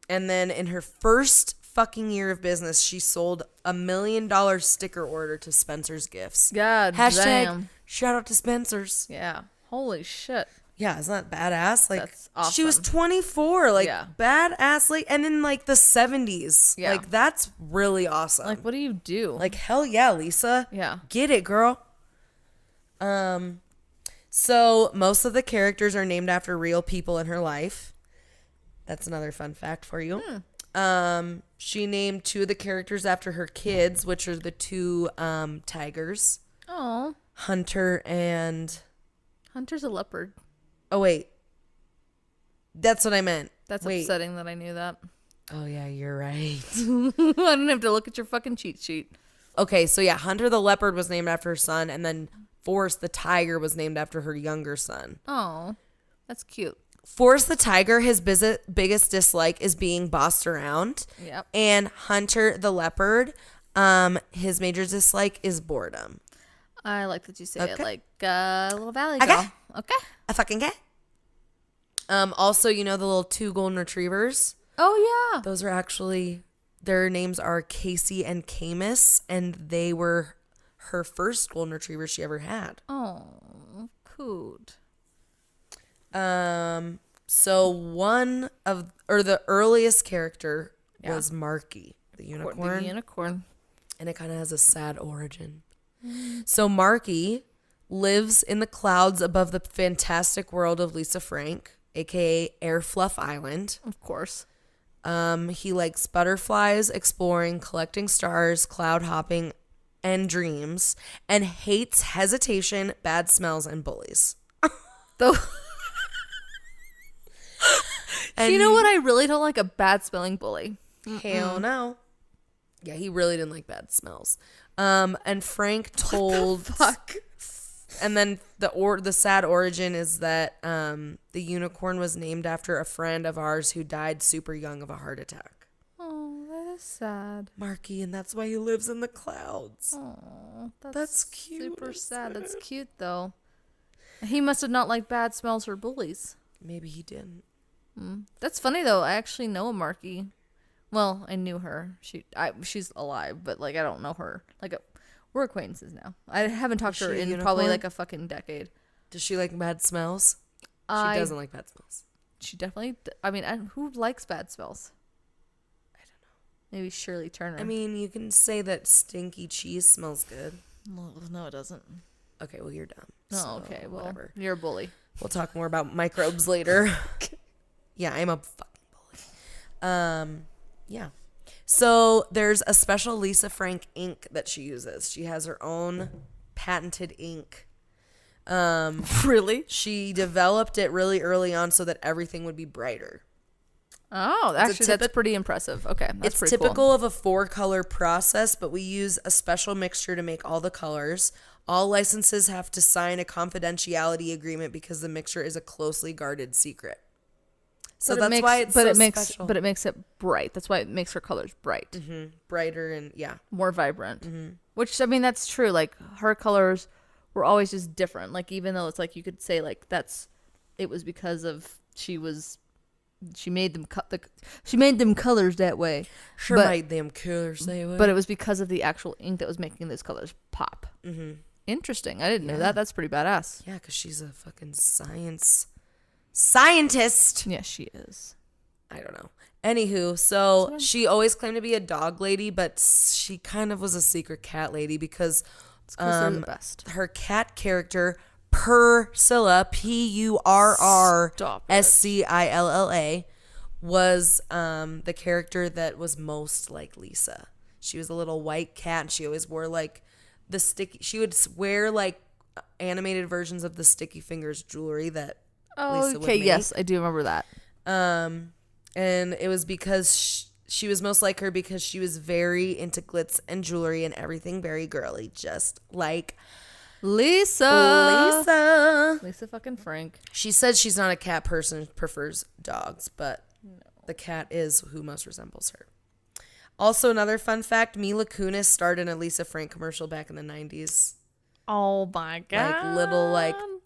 then in her first fucking year of business, she sold $1 million sticker order to Spencer's Gifts. God Hashtag damn. shout out to Spencer's. Yeah. Holy shit. Yeah, isn't that badass? Like, That's awesome. she was 24, like, Yeah. badass, like, and in, like, the 70s. Yeah. Like, that's really awesome. Like, what do you do? Like, hell yeah, Lisa. Yeah. Get it, girl. So, most of the characters are named after real people in her life. That's another fun fact for you. She named 2 of the characters after her kids, which are the 2 tigers. Oh. Hunter and... Hunter's a leopard. Oh, wait. That's what I meant. That's Wait. upsetting that I knew that. Oh, yeah, you're right. I don't have to look at your fucking cheat sheet. Okay, so yeah, Hunter the leopard was named after her son, and then Forrest the tiger was named after her younger son. Oh. That's cute. Forrest the tiger, his biggest dislike is being bossed around. Yep. And Hunter the leopard, his major dislike is boredom. I like that you say it Okay. like a little valley Okay. girl. Okay. I fucking get. Also, you know the little 2 golden retrievers? Oh, yeah. Those are actually Their names are Casey and Camus, and they were her first golden retriever she ever had. Oh, cute. So the earliest character was Marky, the unicorn. The unicorn. And it kind of has a sad origin. So Marky lives in the clouds above the fantastic world of Lisa Frank, aka Air Fluff Island. Of course. He likes butterflies, exploring, collecting stars, cloud hopping, and dreams, and hates hesitation, bad smells, and bullies. Though, And you know what? I really don't like a bad smelling bully. Hell no. Yeah, he really didn't like bad smells. And Frank told. Fuck. And then the sad origin is that the unicorn was named after a friend of ours who died super young of a heart attack. Oh, that is sad. Marky, and that's why he lives in the clouds. Oh, That's cute, Super isn't sad. it? That's cute though. He must have not liked bad smells or bullies. Maybe he didn't. That's funny though. I actually know a Marky. Well, I knew her. She's alive, but like I don't know her. Like we're acquaintances now. I haven't talked to her she a in probably unicorn? like a fucking decade. Does she like bad smells? She doesn't like bad smells. She definitely. I mean, who likes bad smells? I don't know. Maybe Shirley Turner. I mean, you can say that stinky cheese smells good. no, it doesn't. Okay, well, you're dumb. Oh, So, okay. Well, whatever. you're a bully. We'll talk more about microbes later. Yeah, I'm a fucking bully. Yeah. So there's a special Lisa Frank ink that she uses. She has her own patented ink. Really? She developed it really early on so that everything would be brighter. Oh, actually, that's pretty impressive. Okay, that's It's pretty typical cool. of a 4-color process, but we use a special mixture to make all the colors. All licenses have to sign a confidentiality agreement because the mixture is a closely guarded secret. So that's why it's special. But it makes it bright. That's why it makes her colors bright, Brighter and more vibrant. Which I mean, that's true. Like her colors were always just different. Like even though it's like you could say like it was because of she made them colors that way. Sure but, made them colors that way. But it was because of the actual ink that was making those colors pop. Interesting. I didn't know that. That's pretty badass. Yeah, because she's a fucking scientist. Yeah, she is. I don't know. Anywho, so she always claimed to be a dog lady, but she kind of was a secret cat lady because They're the best. her cat character, Purrscilla, Purrscilla, was the character that was most like Lisa. She was a little white cat, and she always wore like she would wear like animated versions of the Sticky Fingers jewelry that Lisa would make. Yes, I do remember that. And it was because she was most like her because she was very into glitz and jewelry and everything very girly, just like Lisa Lisa. fucking Frank. She says she's not a cat person, prefers dogs, but the cat is who most resembles her. Also, another fun fact, Mila Kunis starred in a Lisa Frank commercial back in the 90s. Oh my god. Like little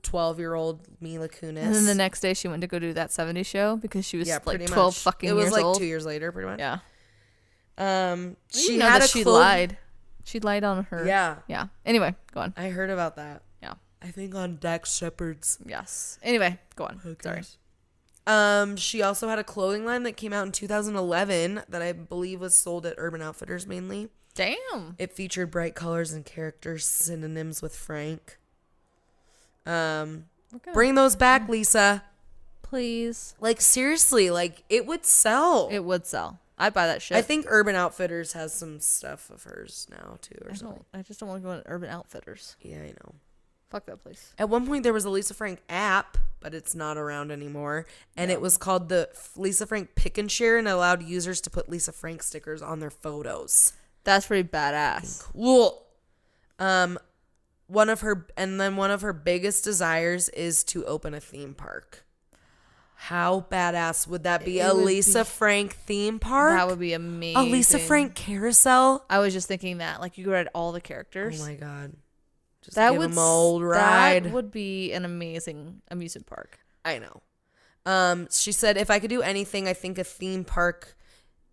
12-year-old Mila Kunis. And then the next day she went to go do that 70s show because she was like pretty 12 much. fucking It was years like old. 2 years later, pretty much. Yeah. She know had that a she clothes- lied. She lied on her. Yeah. Yeah. Anyway, go on. I heard about that. Yeah. I think on Dax Shepard's. Yes. Anyway, go on. Sorry. She also had a clothing line that came out in 2011 that I believe was sold at Urban Outfitters mainly. Damn. It featured bright colors and characters synonyms with Frank. Bring those back, Lisa. Please. Like seriously, like it would sell. It would sell. I'd buy that shit. I think Urban Outfitters has some stuff of hers now too, or something. I just don't want to go to Urban Outfitters. Yeah, I know. Fuck that place. At one point, there was a Lisa Frank app, but it's not around anymore. And it was called the Lisa Frank Pick and Share and allowed users to put Lisa Frank stickers on their photos. That's pretty badass. Cool. One of her biggest desires is to open a theme park. How badass would that be? A Lisa Frank theme park? That would be amazing. A Lisa Frank carousel? I was just thinking that. Like, you could ride all the characters. Oh my God. Just that give would them a old ride. That would be an amazing amusement park. I know. She said, if I could do anything, I think a theme park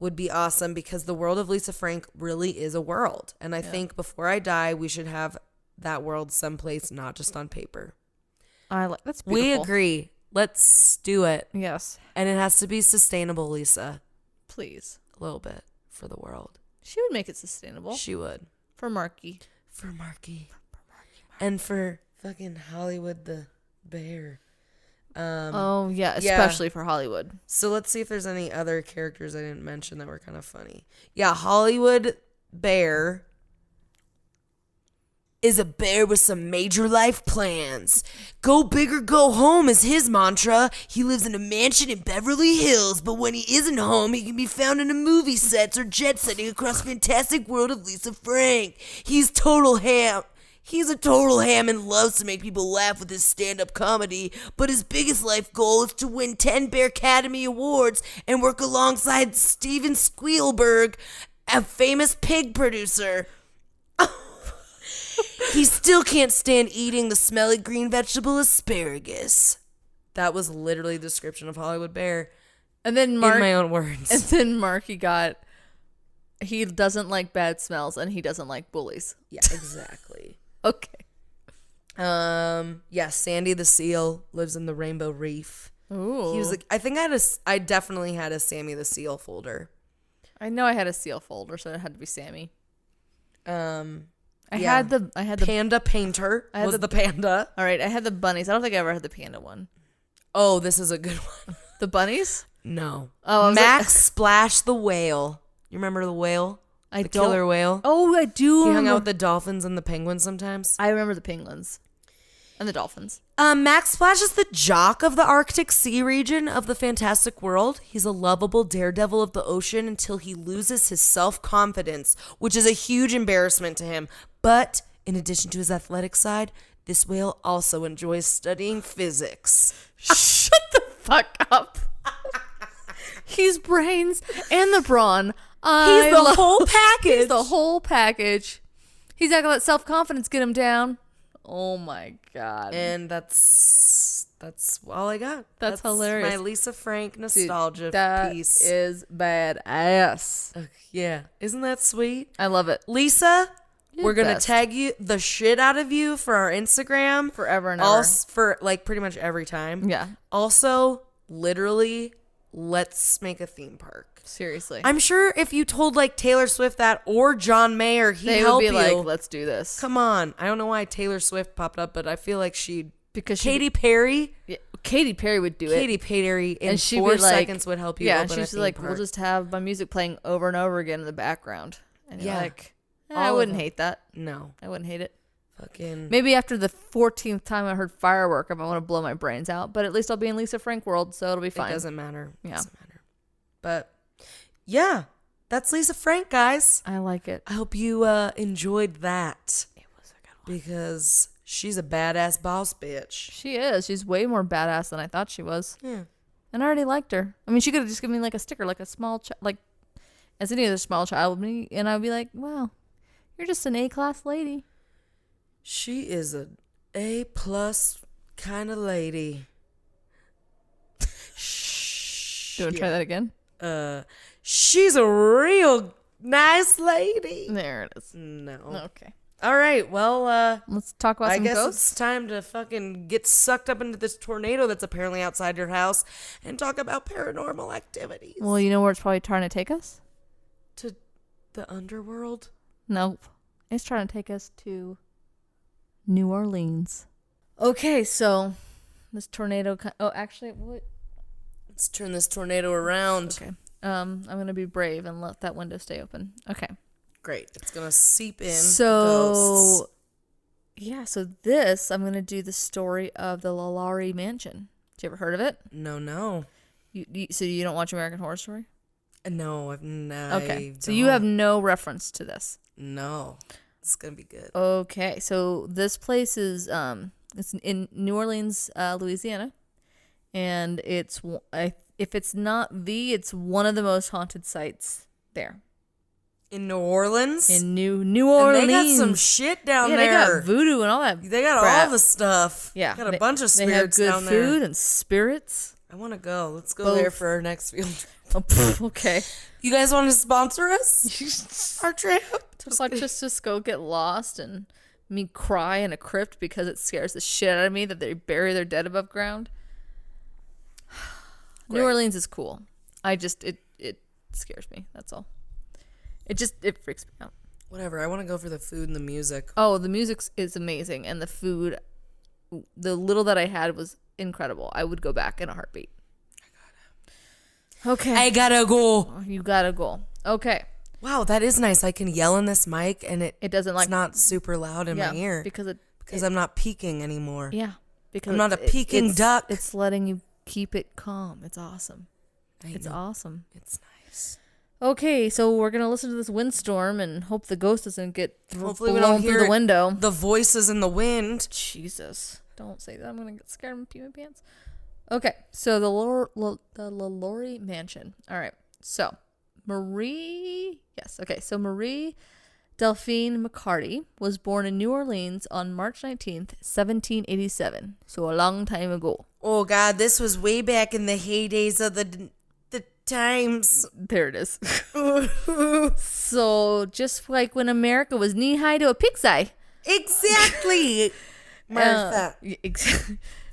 would be awesome because the world of Lisa Frank really is a world. And I think before I die, we should have that world someplace, not just on paper. That's beautiful. We agree. Let's do it. Yes. And it has to be sustainable, Lisa. Please. A little bit for the world. She would make it sustainable. She would. For Marky. For Marky. And for fucking Hollywood the bear. Especially for Hollywood. So let's see if there's any other characters I didn't mention that were kind of funny. Yeah, Hollywood bear is a bear with some major life plans. Go big or go home is his mantra. He lives in a mansion in Beverly Hills, but when he isn't home, he can be found in a movie sets or jet setting across the fantastic world of Lisa Frank. He's a total ham and loves to make people laugh with his stand-up comedy, but his biggest life goal is to win 10 Bear Academy Awards and work alongside Steven Spielberg, a famous pig producer. He still can't stand eating the smelly green vegetable asparagus. That was literally the description of Hollywood Bear. And then in my own words. And then Marky he doesn't like bad smells and he doesn't like bullies. Yeah, exactly. Okay. Yeah, Sandy the Seal lives in the Rainbow Reef. Ooh. He was like, I definitely had a Sammy the Seal folder. I know I had a seal folder, so it had to be Sammy. I Yeah. had the Panda Painter was the panda. All right, I had the bunnies. I don't think I ever had the panda one. Oh, this is a good one. The bunnies? No. Oh, Max Splash the whale. You remember the whale? The killer whale? Oh, I do. He hung out with the dolphins and the penguins sometimes. I remember the penguins and the dolphins. Max Splash is the jock of the Arctic Sea region of the fantastic world. He's a lovable daredevil of the ocean until he loses his self-confidence, which is a huge embarrassment to him. But in addition to his athletic side, this whale also enjoys studying physics. Shut the fuck up. He's brains and the brawn. He's the whole package. He's the whole package. He's not gonna let self-confidence get him down. Oh my god. And that's all I got. That's hilarious. My Lisa Frank nostalgia piece. That is badass. Yeah. Isn't that sweet? I love it. Lisa, we're going to best. tag you the shit out of you for our Instagram. Forever and ever. Also, for like pretty much every time. Yeah. Also, literally, let's make a theme park. Seriously. I'm sure if you told like Taylor Swift that or John Mayer, he'd they help would be you. like, let's do this. Come on. I don't know why Taylor Swift popped up, but I feel like Because Katy Perry. Yeah, Katy Perry would do it. Katy Perry in And she'd 4 be like- seconds would help you Yeah, open and a she's theme like, park. we'll just have my music playing over and over again in the background. And you're Yeah. like, All I of wouldn't them. hate that. No. I wouldn't hate it. Fucking. Maybe after the 14th time I heard firework, I want to blow my brains out. But at least I'll be in Lisa Frank world, so it'll be fine. It doesn't matter. Yeah. It doesn't matter. But yeah, that's Lisa Frank, guys. I like it. I hope you enjoyed that. It was a good one. Because she's a badass boss bitch. She is. She's way more badass than I thought she was. Yeah. And I already liked her. I mean, she could have just given me like a sticker, like a small like as any other small child would be, and I'd be like, wow, you're just an A-class lady. She is a A+ kind of lady. Do you want to try that again? She's a real nice lady. There it is. No. Okay. All right. Well, Let's talk about I some guess ghosts. it's time to fucking get sucked up into this tornado that's apparently outside your house and talk about paranormal activities. Well, you know where it's probably trying to take us? To the underworld? Nope. It's trying to take us to New Orleans. Okay, so this tornado. Oh, actually, what? Let's turn this tornado around. Okay. I'm gonna be brave and let that window stay open. Okay. Great. It's going to seep in. So, ghosts. yeah. So this, I'm gonna do the story of the Lalaurie Mansion. Did you ever heard of it? No. So you don't watch American Horror Story? No, I've not. Okay. So you have no reference to this. No. It's going to be good. Okay, so this place is it's in New Orleans, Louisiana, and it's if it's not it's one of the most haunted sites there In New Orleans? in New Orleans. And they got some shit down yeah, there. they got voodoo and all that. They got crap. all the stuff. Yeah, Got a bunch of They have spirits good down food there. and spirits. I want to go. Let's go Both. there for our next field trip. Okay. You guys want to sponsor us? Our trip? Just go get lost and me cry in a crypt because it scares the shit out of me that they bury their dead above ground. New Orleans is cool. It scares me. That's all. It freaks me out. Whatever. I want to go for the food and the music. Oh, the music is amazing, and the food, the little that I had was incredible. I would go back in a heartbeat. Okay. I gotta go. You gotta go. Okay. Wow, that is nice. I can yell in this mic and it doesn't it's not super loud in my ear. Because I'm not peeking anymore. Yeah. Because I'm not a peeking duck. It's letting you keep it calm. It's awesome. It's awesome. It's nice. Okay, so we're gonna listen to this windstorm and hope the ghost doesn't get Hopefully we don't blown hear through the window. The voices in the wind. Jesus, don't say that. I'm gonna get scared and pee my pants. Okay, so the Lalaurie Mansion. All right, so Marie Delphine McCarty was born in New Orleans on March 19th, 1787. So a long time ago. Oh God, this was way back in the heydays of the times. There it is. So just like when America was knee high to a pig's eye. Exactly, Martha.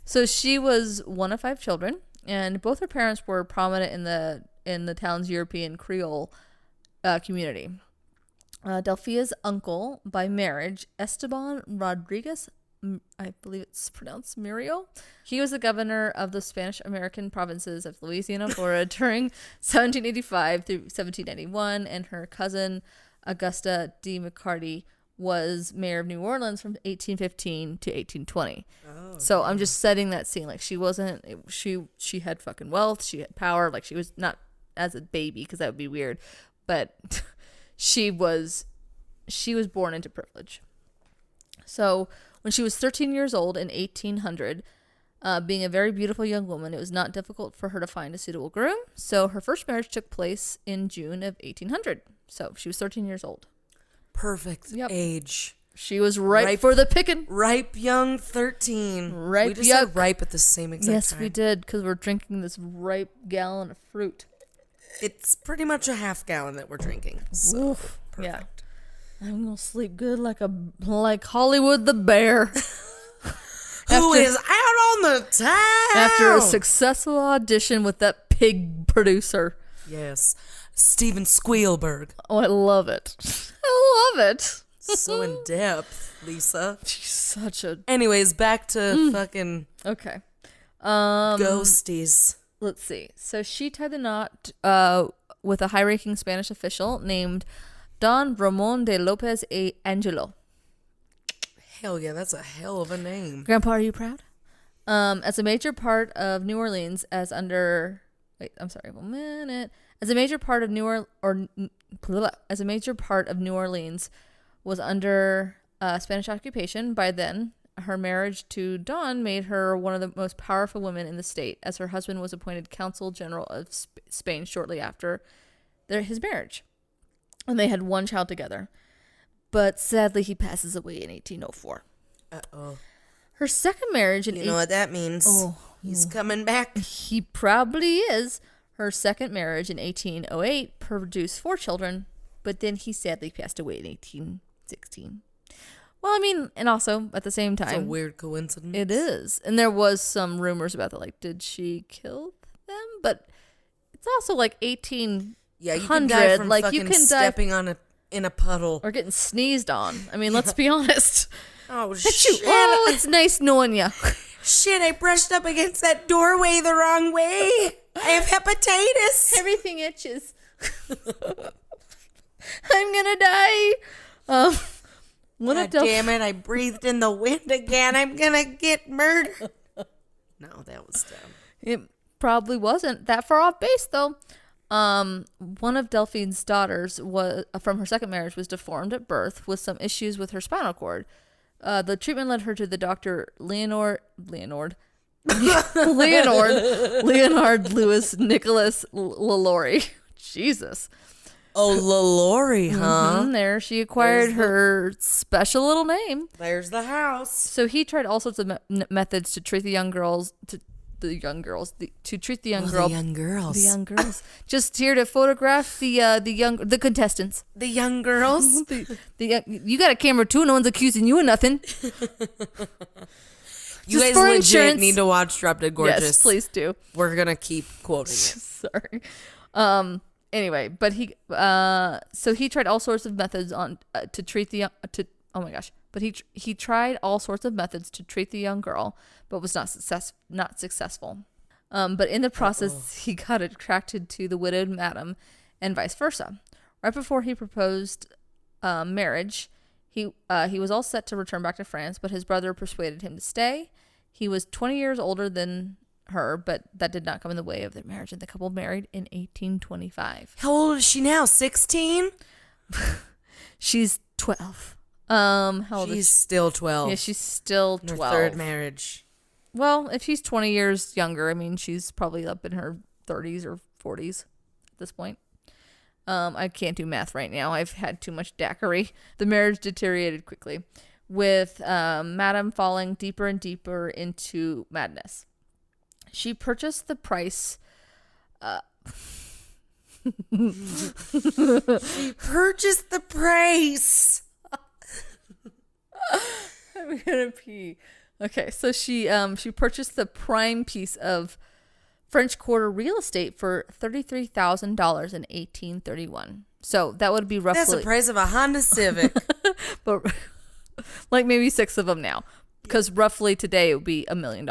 So she was one of 5 children, and both her parents were prominent in the town's European Creole community. Delphia's uncle by marriage, Esteban Rodriguez, I believe it's pronounced Murillo. He was the governor of the Spanish American provinces of Louisiana, Florida during 1785 through 1791, and her cousin Augusta D. McCarty was mayor of New Orleans from 1815 to 1820. So I'm just setting that scene. Like she had fucking wealth, she had power. Like she was not as a baby because that would be weird, but she was born into privilege. So when she was 13 years old in 1800, being a very beautiful young woman, it was not difficult for her to find a suitable groom. So her first marriage took place in June of 1800. So she was 13 years old. Perfect age. She was ripe for the picking. Ripe young 13. Ripe we just said ripe at the same exact time. Yes, we did, because we're drinking this ripe gallon of fruit. It's pretty much a half gallon that we're drinking. So perfect. Yeah. I'm gonna sleep good like Hollywood the bear. Who is out on the town after a successful audition with that pig producer. Yes, Steven Spielberg. Oh, I love it. I love it. So in depth, Lisa. She's such a. Anyways, back to fucking. Okay. Ghosties. Let's see. So she tied the knot with a high-ranking Spanish official named Don Ramon de Lopez e Angelo. Hell yeah, that's a hell of a name. Grandpa, are you proud? As a major part of New Orleans, as a major part of New Orleans was under Spanish occupation. By then, her marriage to Don made her one of the most powerful women in the state, as her husband was appointed consul general of Spain shortly after his marriage. And they had one child together. But sadly, he passes away in 1804. Uh-oh. Her second marriage in... You know what that means. Oh. He's coming back. He probably is. Her second marriage in 1808 produced 4 children, but then he sadly passed away in 1816. Well, I mean, and also at the same time... It's a weird coincidence. It is. And there was some rumors about that, like, did she kill them? But it's also like 1800. Yeah, you can die from like, fucking you can stepping in a puddle. Or getting sneezed on. I mean, let's be honest. Oh, shit. Oh, it's nice knowing you. Shit, I brushed up against that doorway the wrong way. I have hepatitis. Everything itches. I'm gonna die. God damn it, I breathed in the wind again. I'm gonna get murdered. No, that was dumb. It probably wasn't that far off base, though. One of Delphine's daughters from her second marriage was deformed at birth with some issues with her spinal cord. The treatment led her to the doctor Leonard Louis Nicholas Lalaurie. Jesus. Oh, Lalaurie, huh? There she acquired her special little name. There's the house. So he tried all sorts of methods to treat the young girls, to the young girls, to treat the young Oh, girl. the young girls. The young girls. Just here to photograph the contestants. The young girls. You got a camera too. No one's accusing you of nothing. You Just guys for legit insurance. need to watch Drop Dead Gorgeous. Yes, please do. We're gonna keep quoting it. Sorry. Anyway, but he so he tried all sorts of methods to treat the oh my gosh. But he tried all sorts of methods to treat the young girl, but was not successful. But in the process, he got attracted to the widowed madam, and vice versa. Right before he proposed marriage, he was all set to return back to France, but his brother persuaded him to stay. He was 20 years older than her, but that did not come in the way of their marriage, and the couple married in 1825. How old is she now? 16? She's 12. How old She's is she? still 12. Yeah, she's still In her 12. third marriage. Well, if she's 20 years younger, I mean, she's probably up in her 30s or 40s at this point. I can't do math right now. I've had too much daiquiri. The marriage deteriorated quickly, with Madame falling deeper and deeper into madness. She purchased the price. She purchased the price. I'm gonna pee. Okay, so she purchased the prime piece of French Quarter real estate for $33,000 in 1831. So that would be roughly That's the price of a Honda Civic. but like maybe 6 of them now, because roughly today it would be $1 million.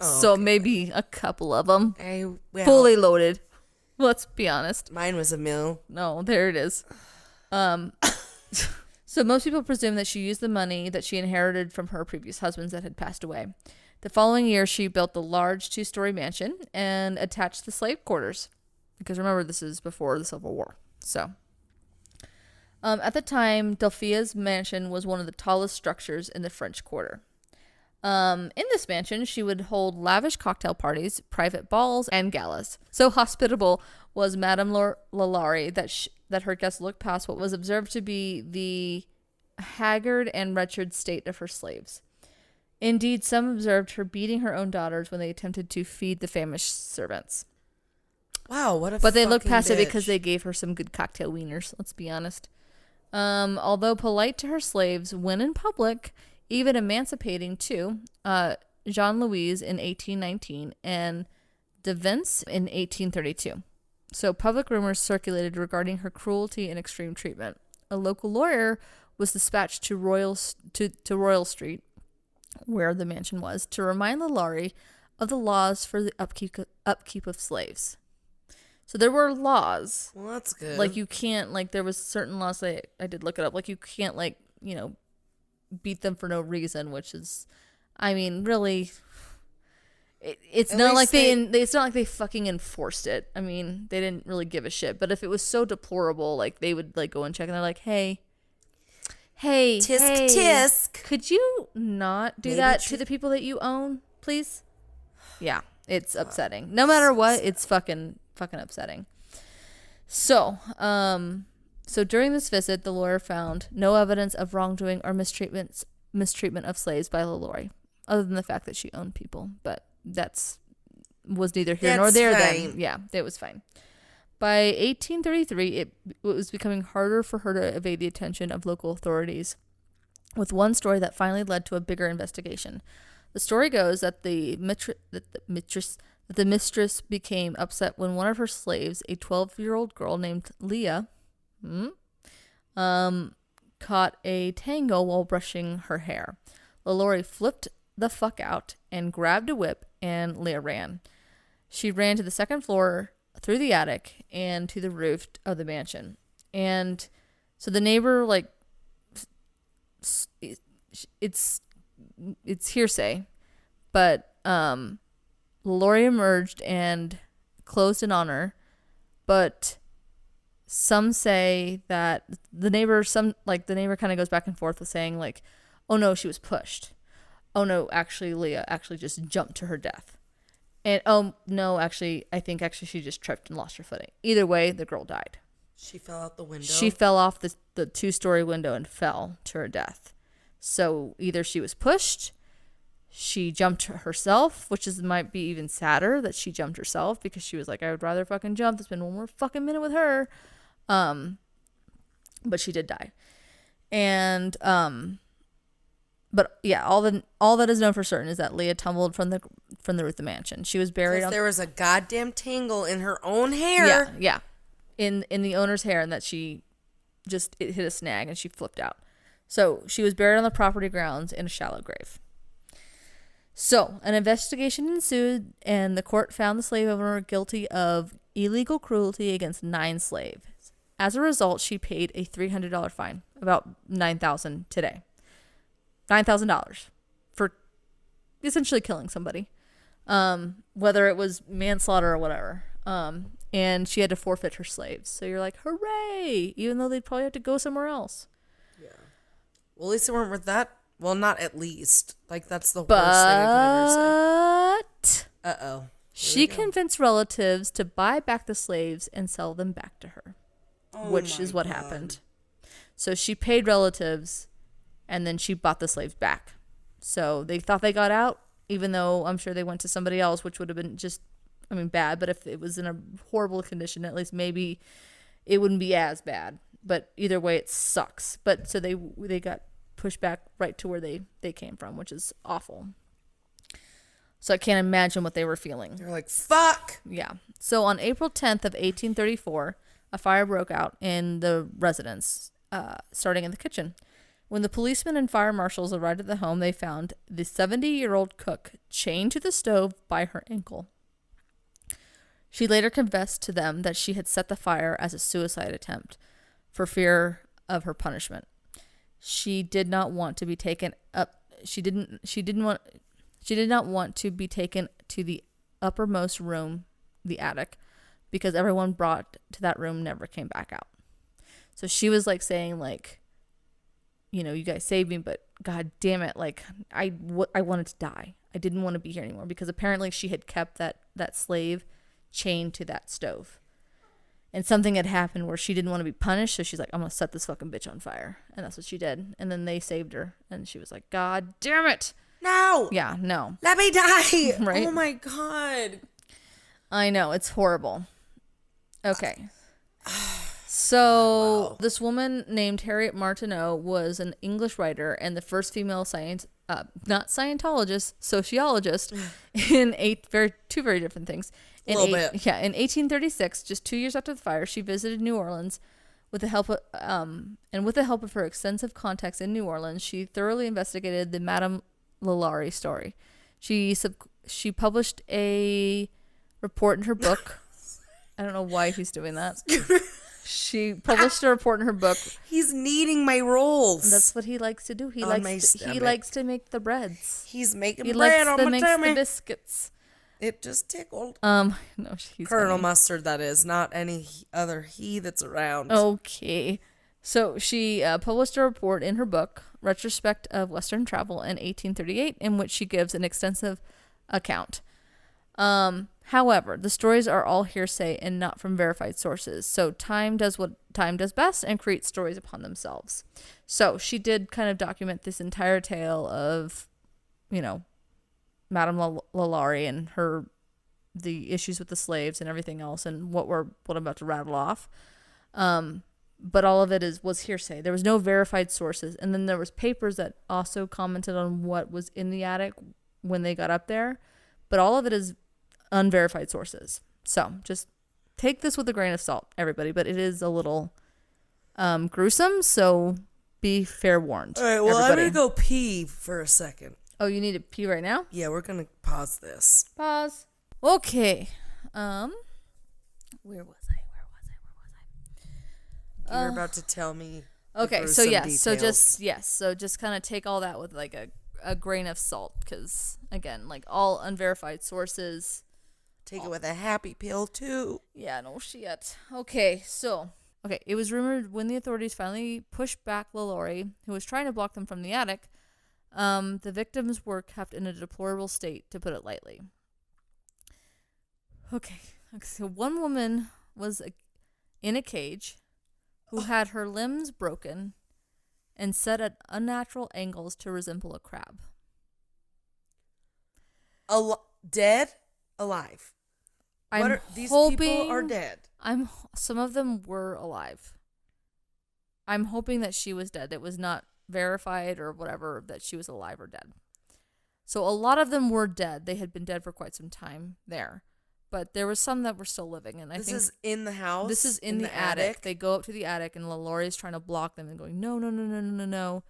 So okay. maybe a couple of them Well, fully loaded. Let's be honest. mine was a mill. No, there it is. So most people presume that she used the money that she inherited from her previous husbands that had passed away. The following year, she built the large 2-story mansion and attached the slave quarters. Because remember, this is before the Civil War. So, at the time, Delphia's mansion was one of the tallest structures in the French Quarter. In this mansion, she would hold lavish cocktail parties, private balls, and galas. So hospitable was Madame Lalaurie that her guests looked past what was observed to be the haggard and wretched state of her slaves. Indeed, some observed her beating her own daughters when they attempted to feed the famished servants. Wow, what a But they looked past it bitch. because they gave her some good cocktail wieners, let's be honest. Although polite to her slaves when in public, even emancipating too, Jean-Louise in 1819 and de Vince in 1832. So public rumors circulated regarding her cruelty and extreme treatment. A local lawyer was dispatched to Royal Street, where the mansion was, to remind Lalaurie of the laws for the upkeep of slaves. So there were laws. Well, that's good. Like you can't, like there was certain laws that I did look it up. Like you can't, like, you know, beat them for no reason, which is, I mean, really, it's At not like least it's not like they fucking enforced it. I mean, they didn't really give a shit. But if it was so deplorable, like they would like go and check, and they're like, hey, tisk tisk. could you not do Maybe that to the people that you own, please? Yeah, it's upsetting. No matter what, it's fucking upsetting. So, so during this visit, the lawyer found no evidence of wrongdoing or mistreatment of slaves by Lalaurie, other than the fact that she owned people. But was neither here nor That's there fine. then. Yeah, it was fine. By 1833, it was becoming harder for her to evade the attention of local authorities, with one story that finally led to a bigger investigation. The story goes that the mistress became upset when one of her slaves, a 12-year-old girl named Leah, caught a tango while brushing her hair. Lalaurie flipped the fuck out and grabbed a whip, and Leah ran. She ran to the second floor, through the attic, and to the roof of the mansion. And so the neighbor, like, it's hearsay, but Lalaurie emerged and closed in on her, but some say that the neighbor kind of goes back and forth with saying, like, oh no, she was pushed. Oh no, actually Leah actually just jumped to her death. And oh no, actually, I think actually she just tripped and lost her footing. Either way, the girl died. She fell out the window. She fell off the 2-story window and fell to her death. So either she was pushed, She jumped herself, which might be even sadder that she jumped herself, because she was like, I would rather fucking jump than spend one more fucking minute with her. But she did die. And but yeah, all that is known for certain is that Leah tumbled from the roof of the mansion. She was buried on. There was a goddamn tangle in her own hair. Yeah, in the owner's hair, and that she just it hit a snag and she flipped out. So she was buried on the property grounds in a shallow grave. So an investigation ensued, and the court found the slave owner guilty of illegal cruelty against 9 slaves. As a result, she paid a $300 fine, about $9,000 today. $9,000 for essentially killing somebody, whether it was manslaughter or whatever. And she had to forfeit her slaves. So you're like, hooray! Even though they'd probably have to go somewhere else. Yeah. Well, at least they weren't worth that. Well, not at least. Like, that's the worst thing I could ever say. But Uh-oh. she convinced relatives to buy back the slaves and sell them back to her, which is what happened. So she paid relatives, and then she bought the slaves back. So they thought they got out, even though I'm sure they went to somebody else, which would have been just, bad. But if it was in a horrible condition, at least maybe it wouldn't be as bad. But either way, it sucks. But so they got pushed back right to where they came from, which is awful. So I can't imagine what they were feeling. They're like, fuck! Yeah. So on April 10th of 1834, a fire broke out in the residence, starting in the kitchen. When the policemen and fire marshals arrived at the home, they found the 70-year-old cook chained to the stove by her ankle. She later confessed to them that she had set the fire as a suicide attempt for fear of her punishment. She did not want to be taken up. She did not want to be taken to the uppermost room, the attic, because everyone brought to that room never came back out. So she was like saying, like, you guys saved me, but god damn it, like I wanted to die. I didn't want to be here anymore, because apparently she had kept that slave chained to that stove. And something had happened where she didn't want to be punished, so she's like, I'm going to set this fucking bitch on fire. And that's what she did. And then they saved her, and she was like, god damn it. No. Yeah, no. Let me die. Right? Oh my god. I know, it's horrible. Okay. So Wow. This woman named Harriet Martineau was an English writer and the first female not Scientologist, sociologist in two very different things. A little bit. Yeah, in 1836, just 2 years after the fire, she visited New Orleans with the help of her extensive contacts in New Orleans. She thoroughly investigated the Madame Lalaurie story. She published a report in her book. I don't know why he's doing that. She published a report in her book. He's kneading my rolls. That's what he likes to do. He likes to make the breads. He's making He bread likes on to my make tummy. the biscuits. It just tickled. No, he's Colonel funny. Mustard, that is, not any other he that's around. Okay. So she published a report in her book, Retrospect of Western Travel, in 1838, in which she gives an extensive account. However, the stories are all hearsay and not from verified sources. So time does what time does best and creates stories upon themselves. So she did kind of document this entire tale of, Madame Lalaurie and the issues with the slaves and everything else, and what I'm about to rattle off. But all of it was hearsay. There was no verified sources. And then there was papers that also commented on what was in the attic when they got up there. But all of it is unverified sources. So just take this with a grain of salt, everybody. But it is a little gruesome, so be fair warned. All right, well, everybody. I'm going to go pee for a second. Oh, you need to pee right now? Yeah, we're going to pause this. Pause. Okay. Where was I? You were about to tell me. the Okay, so gruesome yes, details. so just kind of take all that with like a grain of salt, because again, like all unverified sources. Take it with a happy pill, too. Yeah, no shit. Okay, it was rumored when the authorities finally pushed back Lalaurie, who was trying to block them from the attic, the victims were kept in a deplorable state, to put it lightly. Okay, so one woman was in a cage who had her limbs broken and set at unnatural angles to resemble a crab. Dead? Alive? I'm These hoping people are dead. Some of them were alive. I'm hoping that she was dead. It was not verified or whatever that she was alive or dead. So a lot of them were dead. They had been dead for quite some time there. But there was some that were still living. And I think this is in the house? This is in the attic. They go up to the attic and Lalaurie is trying to block them and going, no, no, no, no, no, no, no.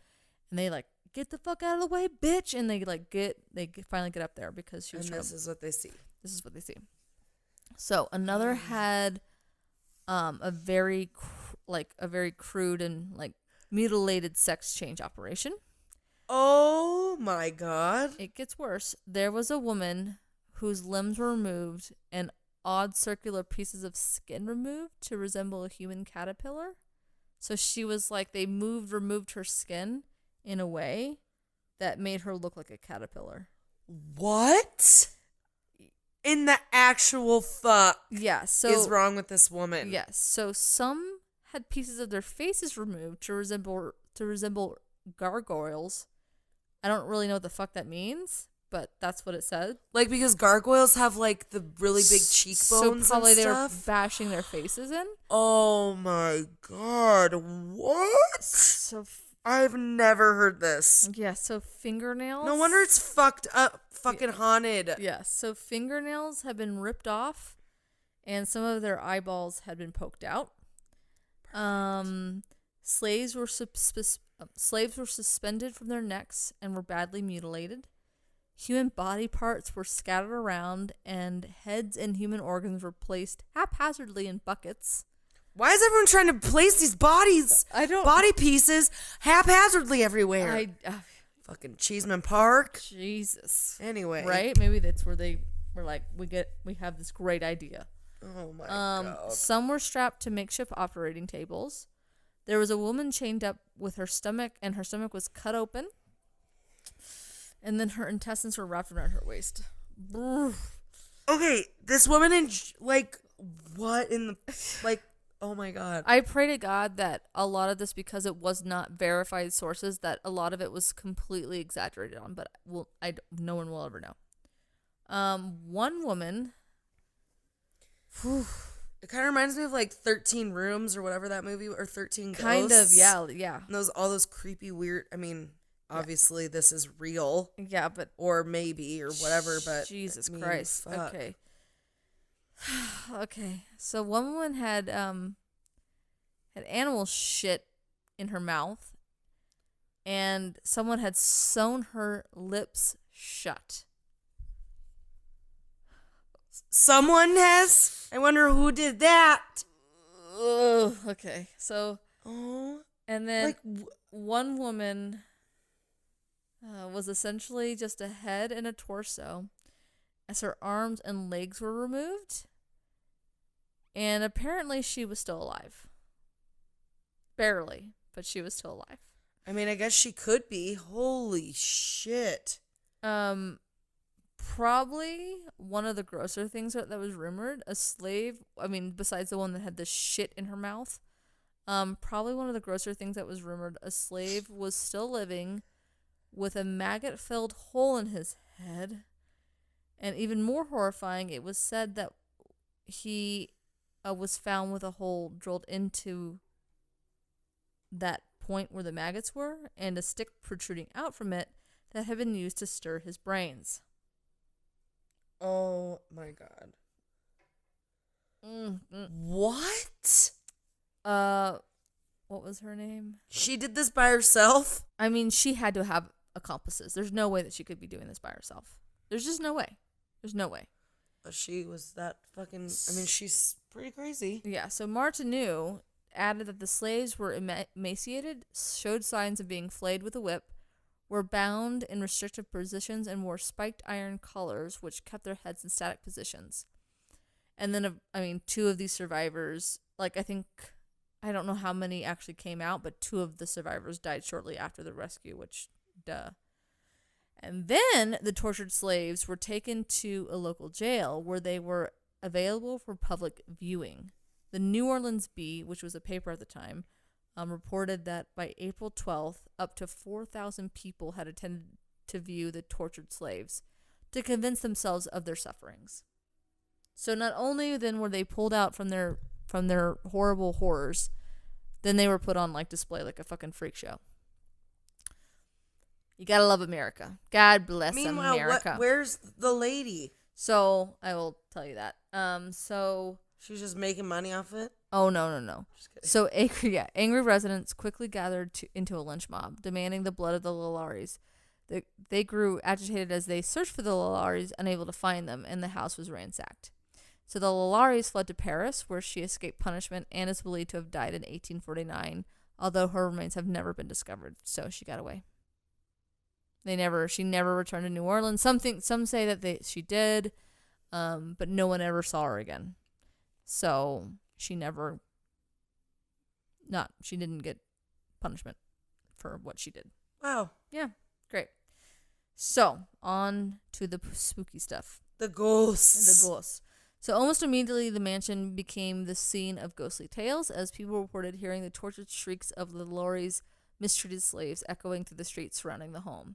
And they like, get the fuck out of the way, bitch. And they finally get up there because she was And this is what they see. This is what they see. So another had a very crude and like mutilated sex change operation. Oh my God. It gets worse. There was a woman whose limbs were removed and odd circular pieces of skin removed to resemble a human caterpillar. So she was like, they removed her skin in a way that made her look like a caterpillar. What? In the actual fuck? Yeah, so is wrong with this woman? Yes. So some had pieces of their faces removed to resemble gargoyles. I don't really know what the fuck that means, but that's what it said. Like, because gargoyles have like the really big cheekbones. So probably and they were stuff? bashing their faces in. Oh my God. What? So I've never heard this. yeah, so fingernails. No wonder it's fucked up, fucking haunted. Yeah, so fingernails have been ripped off, and some of their eyeballs had been poked out. Slaves were suspended from their necks and were badly mutilated. Human body parts were scattered around, and heads and human organs were placed haphazardly in buckets. Why is everyone trying to place these body pieces haphazardly everywhere? Fucking Cheeseman Park. Jesus. Anyway. Right? Maybe that's where they were like, we have this great idea. Oh my God. Some were strapped to makeshift operating tables. There was a woman chained up with her stomach, and her stomach was cut open. And then her intestines were wrapped around her waist. Okay, this woman what in the, like, oh my God. I pray to God that a lot of this, because it was not verified sources, that a lot of it was completely exaggerated on, but no one will ever know. One woman. It kind of reminds me of like 13 Rooms or whatever that movie, or 13 Ghosts. Kind of, yeah. And all those creepy, weird, I mean, obviously this is real. Yeah, but. Or maybe, or whatever, but. Jesus I mean, Christ. fuck. Okay. Okay. So one woman had animal shit in her mouth, and someone had sewn her lips shut. Someone has? I wonder who did that. Ugh, okay. So. Oh. And then one woman was essentially just a head and a torso, as her arms and legs were removed. And apparently she was still alive. Barely, but she was still alive. I mean, I guess she could be. Holy shit. Probably one of the grosser things that was rumored, a slave, I mean, besides the one that had the shit in her mouth, probably one of the grosser things that was rumored, a slave was still living with a maggot-filled hole in his head. And even more horrifying, it was said that he was found with a hole drilled into that point where the maggots were, and a stick protruding out from it that had been used to stir his brains. Oh my God. What? What was her name? She did this by herself? I mean, she had to have accomplices. There's no way that she could be doing this by herself. There's just no way. There's no way. But she was that fucking, I mean, she's pretty crazy. Yeah, so Martineau added that the slaves were emaciated, showed signs of being flayed with a whip, were bound in restrictive positions, and wore spiked iron collars, which kept their heads in static positions. And then, two of these survivors, I don't know how many actually came out, but 2 of the survivors died shortly after the rescue, which, duh. And then the tortured slaves were taken to a local jail where they were available for public viewing. The New Orleans Bee, which was a paper at the time, reported that by April 12th, up to 4,000 people had attended to view the tortured slaves, to convince themselves of their sufferings. So not only then were they pulled out from their horrible horrors, then they were put on like display like a fucking freak show. You gotta love America. God bless America. Where's the lady? So I will tell you that. So she's just making money off it. Oh no. So angry residents quickly gathered into a lynch mob, demanding the blood of the Lalauries. They grew agitated as they searched for the Lalauries, unable to find them, and the house was ransacked. So the Lalauries fled to Paris, where she escaped punishment and is believed to have died in 1849, although her remains have never been discovered. So she got away. She never returned to New Orleans. Some say that she did, but no one ever saw her again. So she didn't get punishment for what she did. Wow. Yeah, great. So on to the spooky stuff. The ghosts. The ghosts. So almost immediately, the mansion became the scene of ghostly tales, as people reported hearing the tortured shrieks of the Laurie's mistreated slaves echoing through the streets surrounding the home.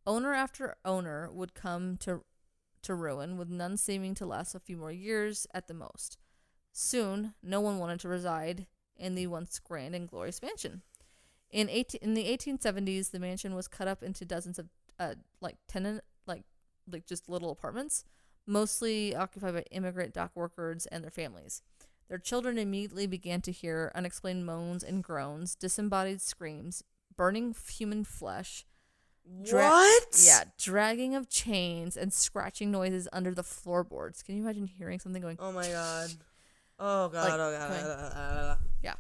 Owner after owner would come to ruin, with none seeming to last a few more years at the most. Soon, no one wanted to reside in the once grand and glorious mansion. In the 1870s, the mansion was cut up into dozens of just little apartments, mostly occupied by immigrant dock workers and their families. Their children immediately began to hear unexplained moans and groans, disembodied screams, burning human flesh. Dragging of chains and scratching noises under the floorboards. Can you imagine hearing something going? Oh my god. Oh god. Yeah.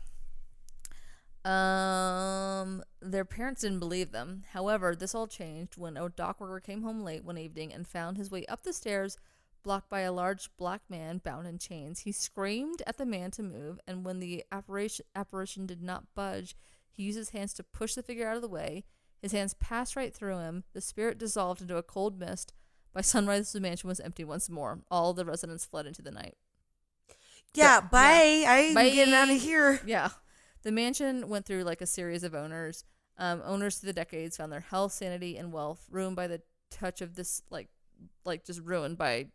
Their parents didn't believe them. However, this all changed when a dock worker came home late one evening and found his way up the stairs blocked by a large black man bound in chains. He screamed at the man to move, and when the apparition did not budge, he used his hands to push the figure out of the way. His hands passed right through him. The spirit dissolved into a cold mist. By sunrise, the mansion was empty once more. All the residents fled into the night. Yeah, bye. Yeah. I'm getting out of here. Yeah. The mansion went through like a series of owners. Owners through the decades found their health, sanity, and wealth ruined by the touch of this, like just ruined by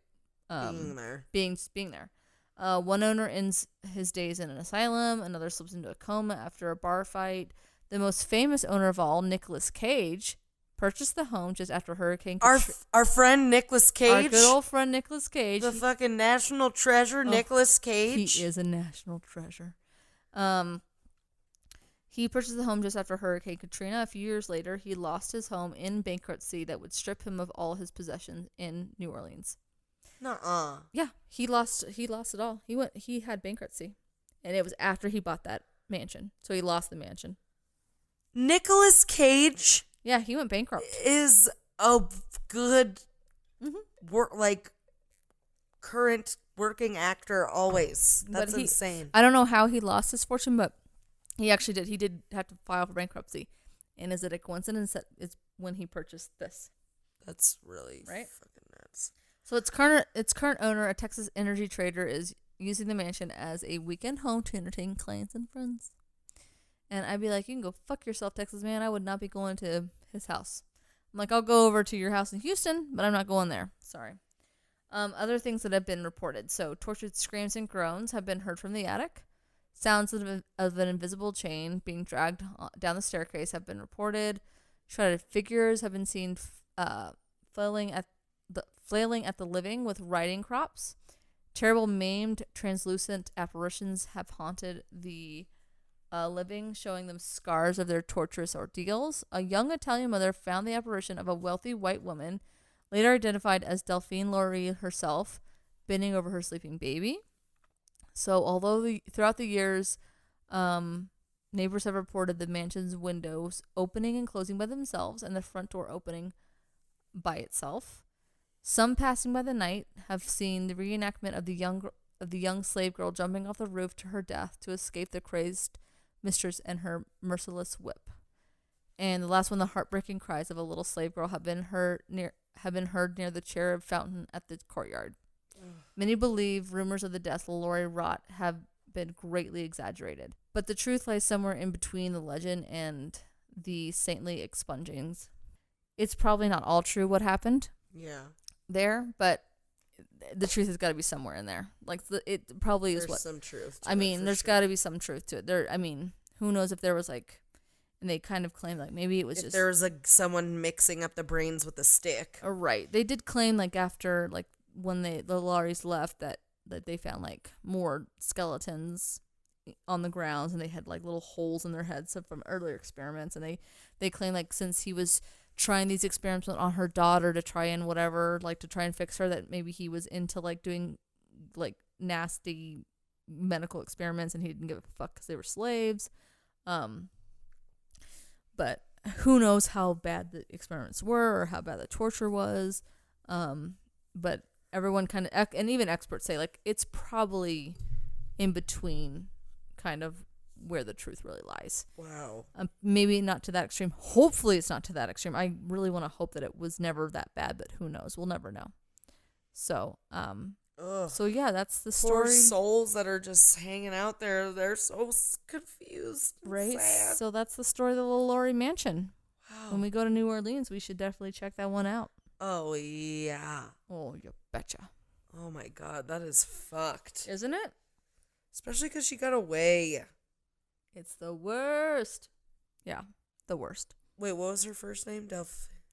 being there. One owner ends his days in an asylum. Another slips into a coma after a bar fight. The most famous owner of all, Nicolas Cage, purchased the home just after Hurricane Katrina. Our friend Nicolas Cage. Our good old friend Nicolas Cage. The fucking national treasure, Nicolas Cage. He is a national treasure. He purchased the home just after Hurricane Katrina. A few years later, he lost his home in bankruptcy that would strip him of all his possessions in New Orleans. Nuh-uh. Yeah, he lost it all. He had bankruptcy, and it was after he bought that mansion. So he lost the mansion. Nicolas Cage. Yeah, he went bankrupt. Is a good current working actor always. That's insane. I don't know how he lost his fortune, but he actually did. He did have to file for bankruptcy. And is it a coincidence that it's when he purchased this? That's really right? Fucking nuts. So its current owner, a Texas energy trader, is using the mansion as a weekend home to entertain clients and friends. And I'd be like, you can go fuck yourself, Texas man. I would not be going to his house. I'm like, I'll go over to your house in Houston, but I'm not going there. Sorry. Other things that have been reported. So tortured screams and groans have been heard from the attic. Sounds of an invisible chain being dragged down the staircase have been reported. Shredded figures have been seen flailing at the living with riding crops. Terrible maimed translucent apparitions have haunted the living, showing them scars of their torturous ordeals. A young Italian mother found the apparition of a wealthy white woman, later identified as Delphine Laurie herself, bending over her sleeping baby. So although throughout the years, neighbors have reported the mansion's windows opening and closing by themselves and the front door opening by itself, some passing by the night have seen the reenactment of the young slave girl jumping off the roof to her death to escape the crazed mistress and her merciless whip. And the last one, the heartbreaking cries of a little slave girl have been heard near the cherub fountain at the courtyard. Many believe rumors of the death Lalaurie wrought have been greatly exaggerated, but the truth lies somewhere in between the legend and the saintly expungings. It's probably not all true what happened. Yeah. there, but the truth has got to be somewhere in there. Like it probably is There's what some truth to I it, mean. for There's sure. got to be some truth to it. There. I mean, who knows if there was like, and they kind of claimed like maybe it was If just there was like someone mixing up the brains with a stick. right. They did claim like after like when the Laurie's left that they found like more skeletons on the grounds, and they had like little holes in their heads from earlier experiments, and they claim like since he was trying these experiments on her daughter to try and whatever, like to try and fix her, that maybe he was into like doing like nasty medical experiments, and he didn't give a fuck because they were slaves. But who knows how bad the experiments were or how bad the torture was. But everyone kind of, and even experts say like it's probably in between kind of where the truth really lies. Wow. Maybe not to that extreme. Hopefully it's not to that extreme. I really want to hope that it was never that bad, but who knows? We'll never know. So, Ugh. so yeah, that's the Poor story. souls that are just hanging out there. They're so confused. and Right. sad. So that's the story of the Lalaurie Mansion. Wow. When we go to New Orleans, we should definitely check that one out. Oh, yeah. Oh, you betcha. Oh, my God. That is fucked. Isn't it? Especially because she got away. It's the worst. Yeah, the worst. Wait, what was her first name?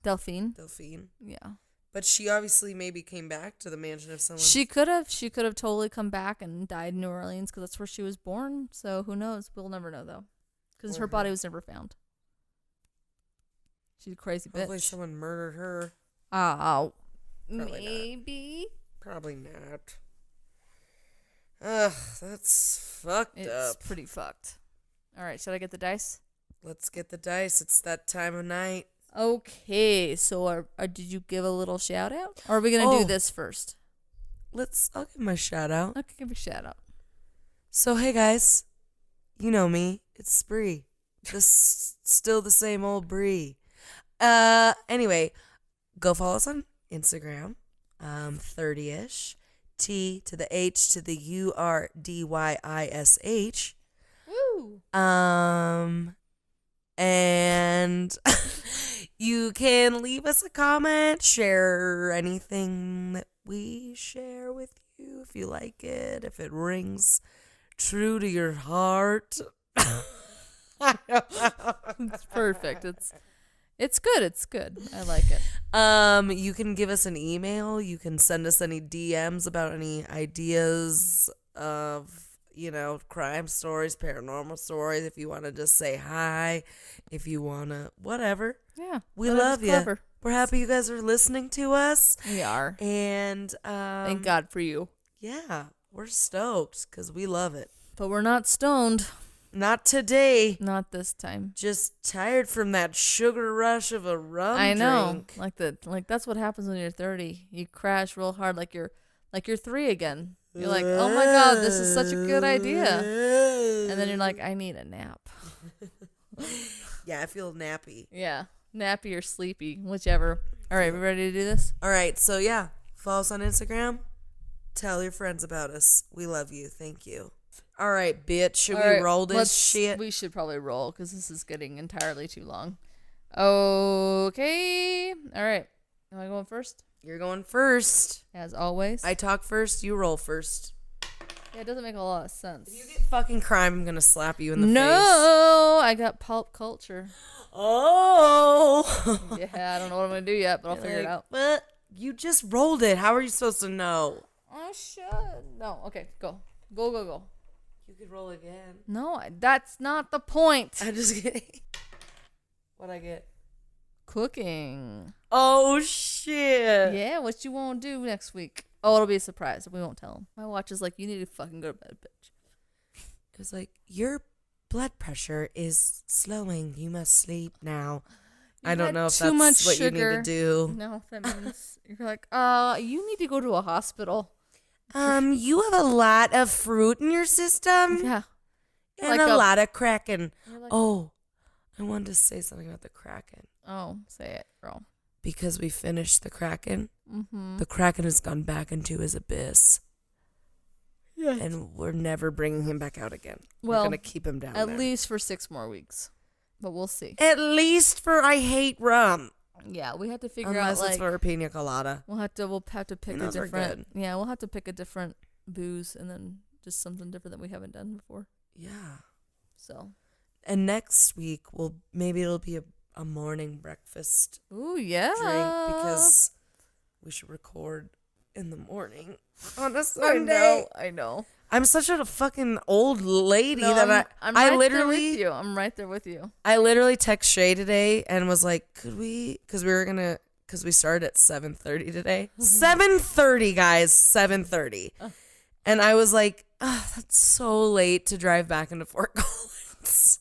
Delphine. Delphine. Yeah. But she obviously maybe came back to the mansion of someone. She could have totally come back and died in New Orleans because that's where she was born. So who knows? We'll never know though, because her body was never found. She's a crazy bitch. Hopefully someone murdered her. Oh, Probably not. maybe. Probably not. Ugh, that's fucked It's up. pretty fucked. All right, should I get the dice? Let's get the dice. It's that time of night. Okay, so did you give a little shout out? Or are we gonna do Oh. this first? I'll give my shout out. Okay, give a shout out. So, hey guys, you know me. It's Brie. Still the same old Brie. Anyway, go follow us on Instagram. 30ish. T to the H to the URDYISH. Woo! And you can leave us a comment, share anything that we share with you if you like it, if it rings true to your heart. It's perfect. It's good. It's good. I like it. You can give us an email. You can send us any DMs about any ideas of, crime stories, paranormal stories. If you want to just say hi, if you want to, whatever. Yeah. We whatever's love you. clever. We're happy you guys are listening to us. We are. And Thank God for you. yeah, we're stoked because we love it. But we're not stoned. Not today. Not this time. Just tired from that sugar rush of a rum I know. drink. Like that's what happens when you're 30. You crash real hard like you're 3 again. You're like, "Oh my God, this is such a good idea." And then you're like, "I need a nap." Yeah, I feel nappy. Yeah. Nappy or sleepy, whichever. All right, we ready to do this? All right, so yeah, follow us on Instagram. Tell your friends about us. We love you. Thank you. All right, bitch. Should All we right, roll this shit? We should probably roll because this is getting entirely too long. Okay. All right. Am I going first? You're going first. As always. I talk first. You roll first. Yeah, it doesn't make a lot of sense. If you get fucking crime, I'm gonna slap you in the face. No, I got pulp culture. Oh. Yeah, I don't know what I'm gonna do yet, but I'll figure it out. But you just rolled it. How are you supposed to know? I should. No. Okay, go. Go. You could roll again. No, that's not the point. I'm just kidding. What'd I get? Cooking. Oh shit. Yeah, what you want to do next week? Oh, it'll be a surprise. We won't tell him. My watch is like, you need to fucking go to bed, bitch. It was like, your blood pressure is slowing. You must sleep now. I don't know if too that's much what sugar. you need to do. No, that means you're like, you need to go to a hospital. You have a lot of fruit in your system. Yeah. And Like a a- lot of Kraken. You're like, Oh, I wanted to say something about the Kraken. oh, say it, girl. Because we finished the Kraken. Mm-hmm. The Kraken has gone back into his abyss. Yeah. And we're never bringing him back out again. Well, we're going to keep him down At there. least for 6 more weeks. But we'll see. At least for I hate rum. Yeah, we have to figure Unless out it's like for a pina colada. we'll have to pick And a those are different. good. Yeah, we'll have to pick a different booze and then just something different that we haven't done before. Yeah. So. And next week, maybe it'll be a morning breakfast Ooh yeah. drink because we should record in the morning on a Sunday. I know. I'm such a fucking old lady No, that I'm I right literally there with you. I'm right there with you. I literally text Shay today and was like, could we, because we started at 7:30 today. 7:30, guys, 7:30. And I was like, oh, that's so late to drive back into Fort Collins.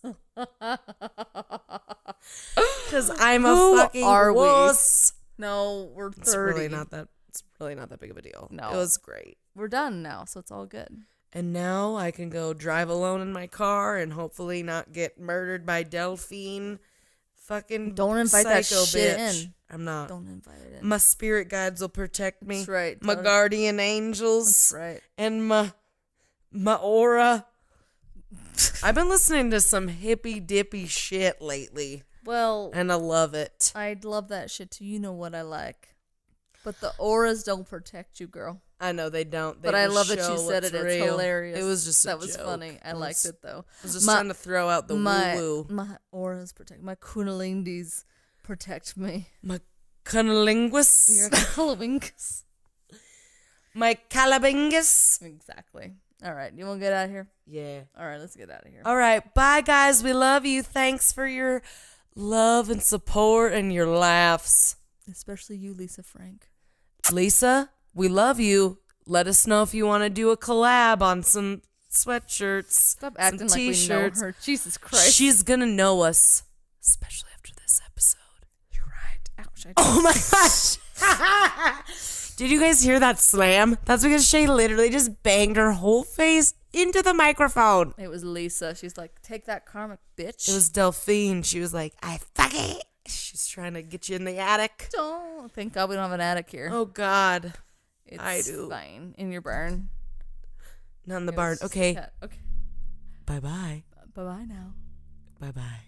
Because I'm Who a fucking are we? wuss. No, we're 30. It's really not that big of a deal. No. It was great. We're done now, so it's all good. And now I can go drive alone in my car and hopefully not get murdered by Delphine. Fucking Don't invite that psycho shit bitch. in. I'm not. Don't invite it in. My spirit guides will protect me. That's right. My guardian angels. That's right. And my aura. I've been listening to some hippy dippy shit lately. Well, And I love it. I'd love that shit too. You know what I like. But the auras don't protect you, girl. I know they don't. They But I just love that show you said what's it. It's real. hilarious. It was just that was joke. funny. I liked it though. I was just trying to throw out the woo-woo. My auras protect. My kundalindis protect me. My cunnilingus. Your cunnilingus. My calabingus. Exactly. All right. You want to get out of here? Yeah. All right. Let's get out of here. All right. Bye, guys. We love you. Thanks for your love and support and your laughs. Especially you, Lisa Frank. Lisa, we love you. Let us know if you want to do a collab on some sweatshirts. Stop acting some like t-shirts. we know her. Jesus Christ. She's going to know us, especially after this episode. You're right. Ouch. Oh my gosh. Did you guys hear that slam? That's because Shay literally just banged her whole face into the microphone. It was Lisa. She's like, take that karmic bitch. It was Delphine. She was like, I fuck it. She's trying to get you in the attic. Don't. Thank God we don't have an attic here. Oh, God. It's I do. fine. In your barn. Not in the barn. Okay. Okay. Bye-bye. Bye-bye now. Bye-bye.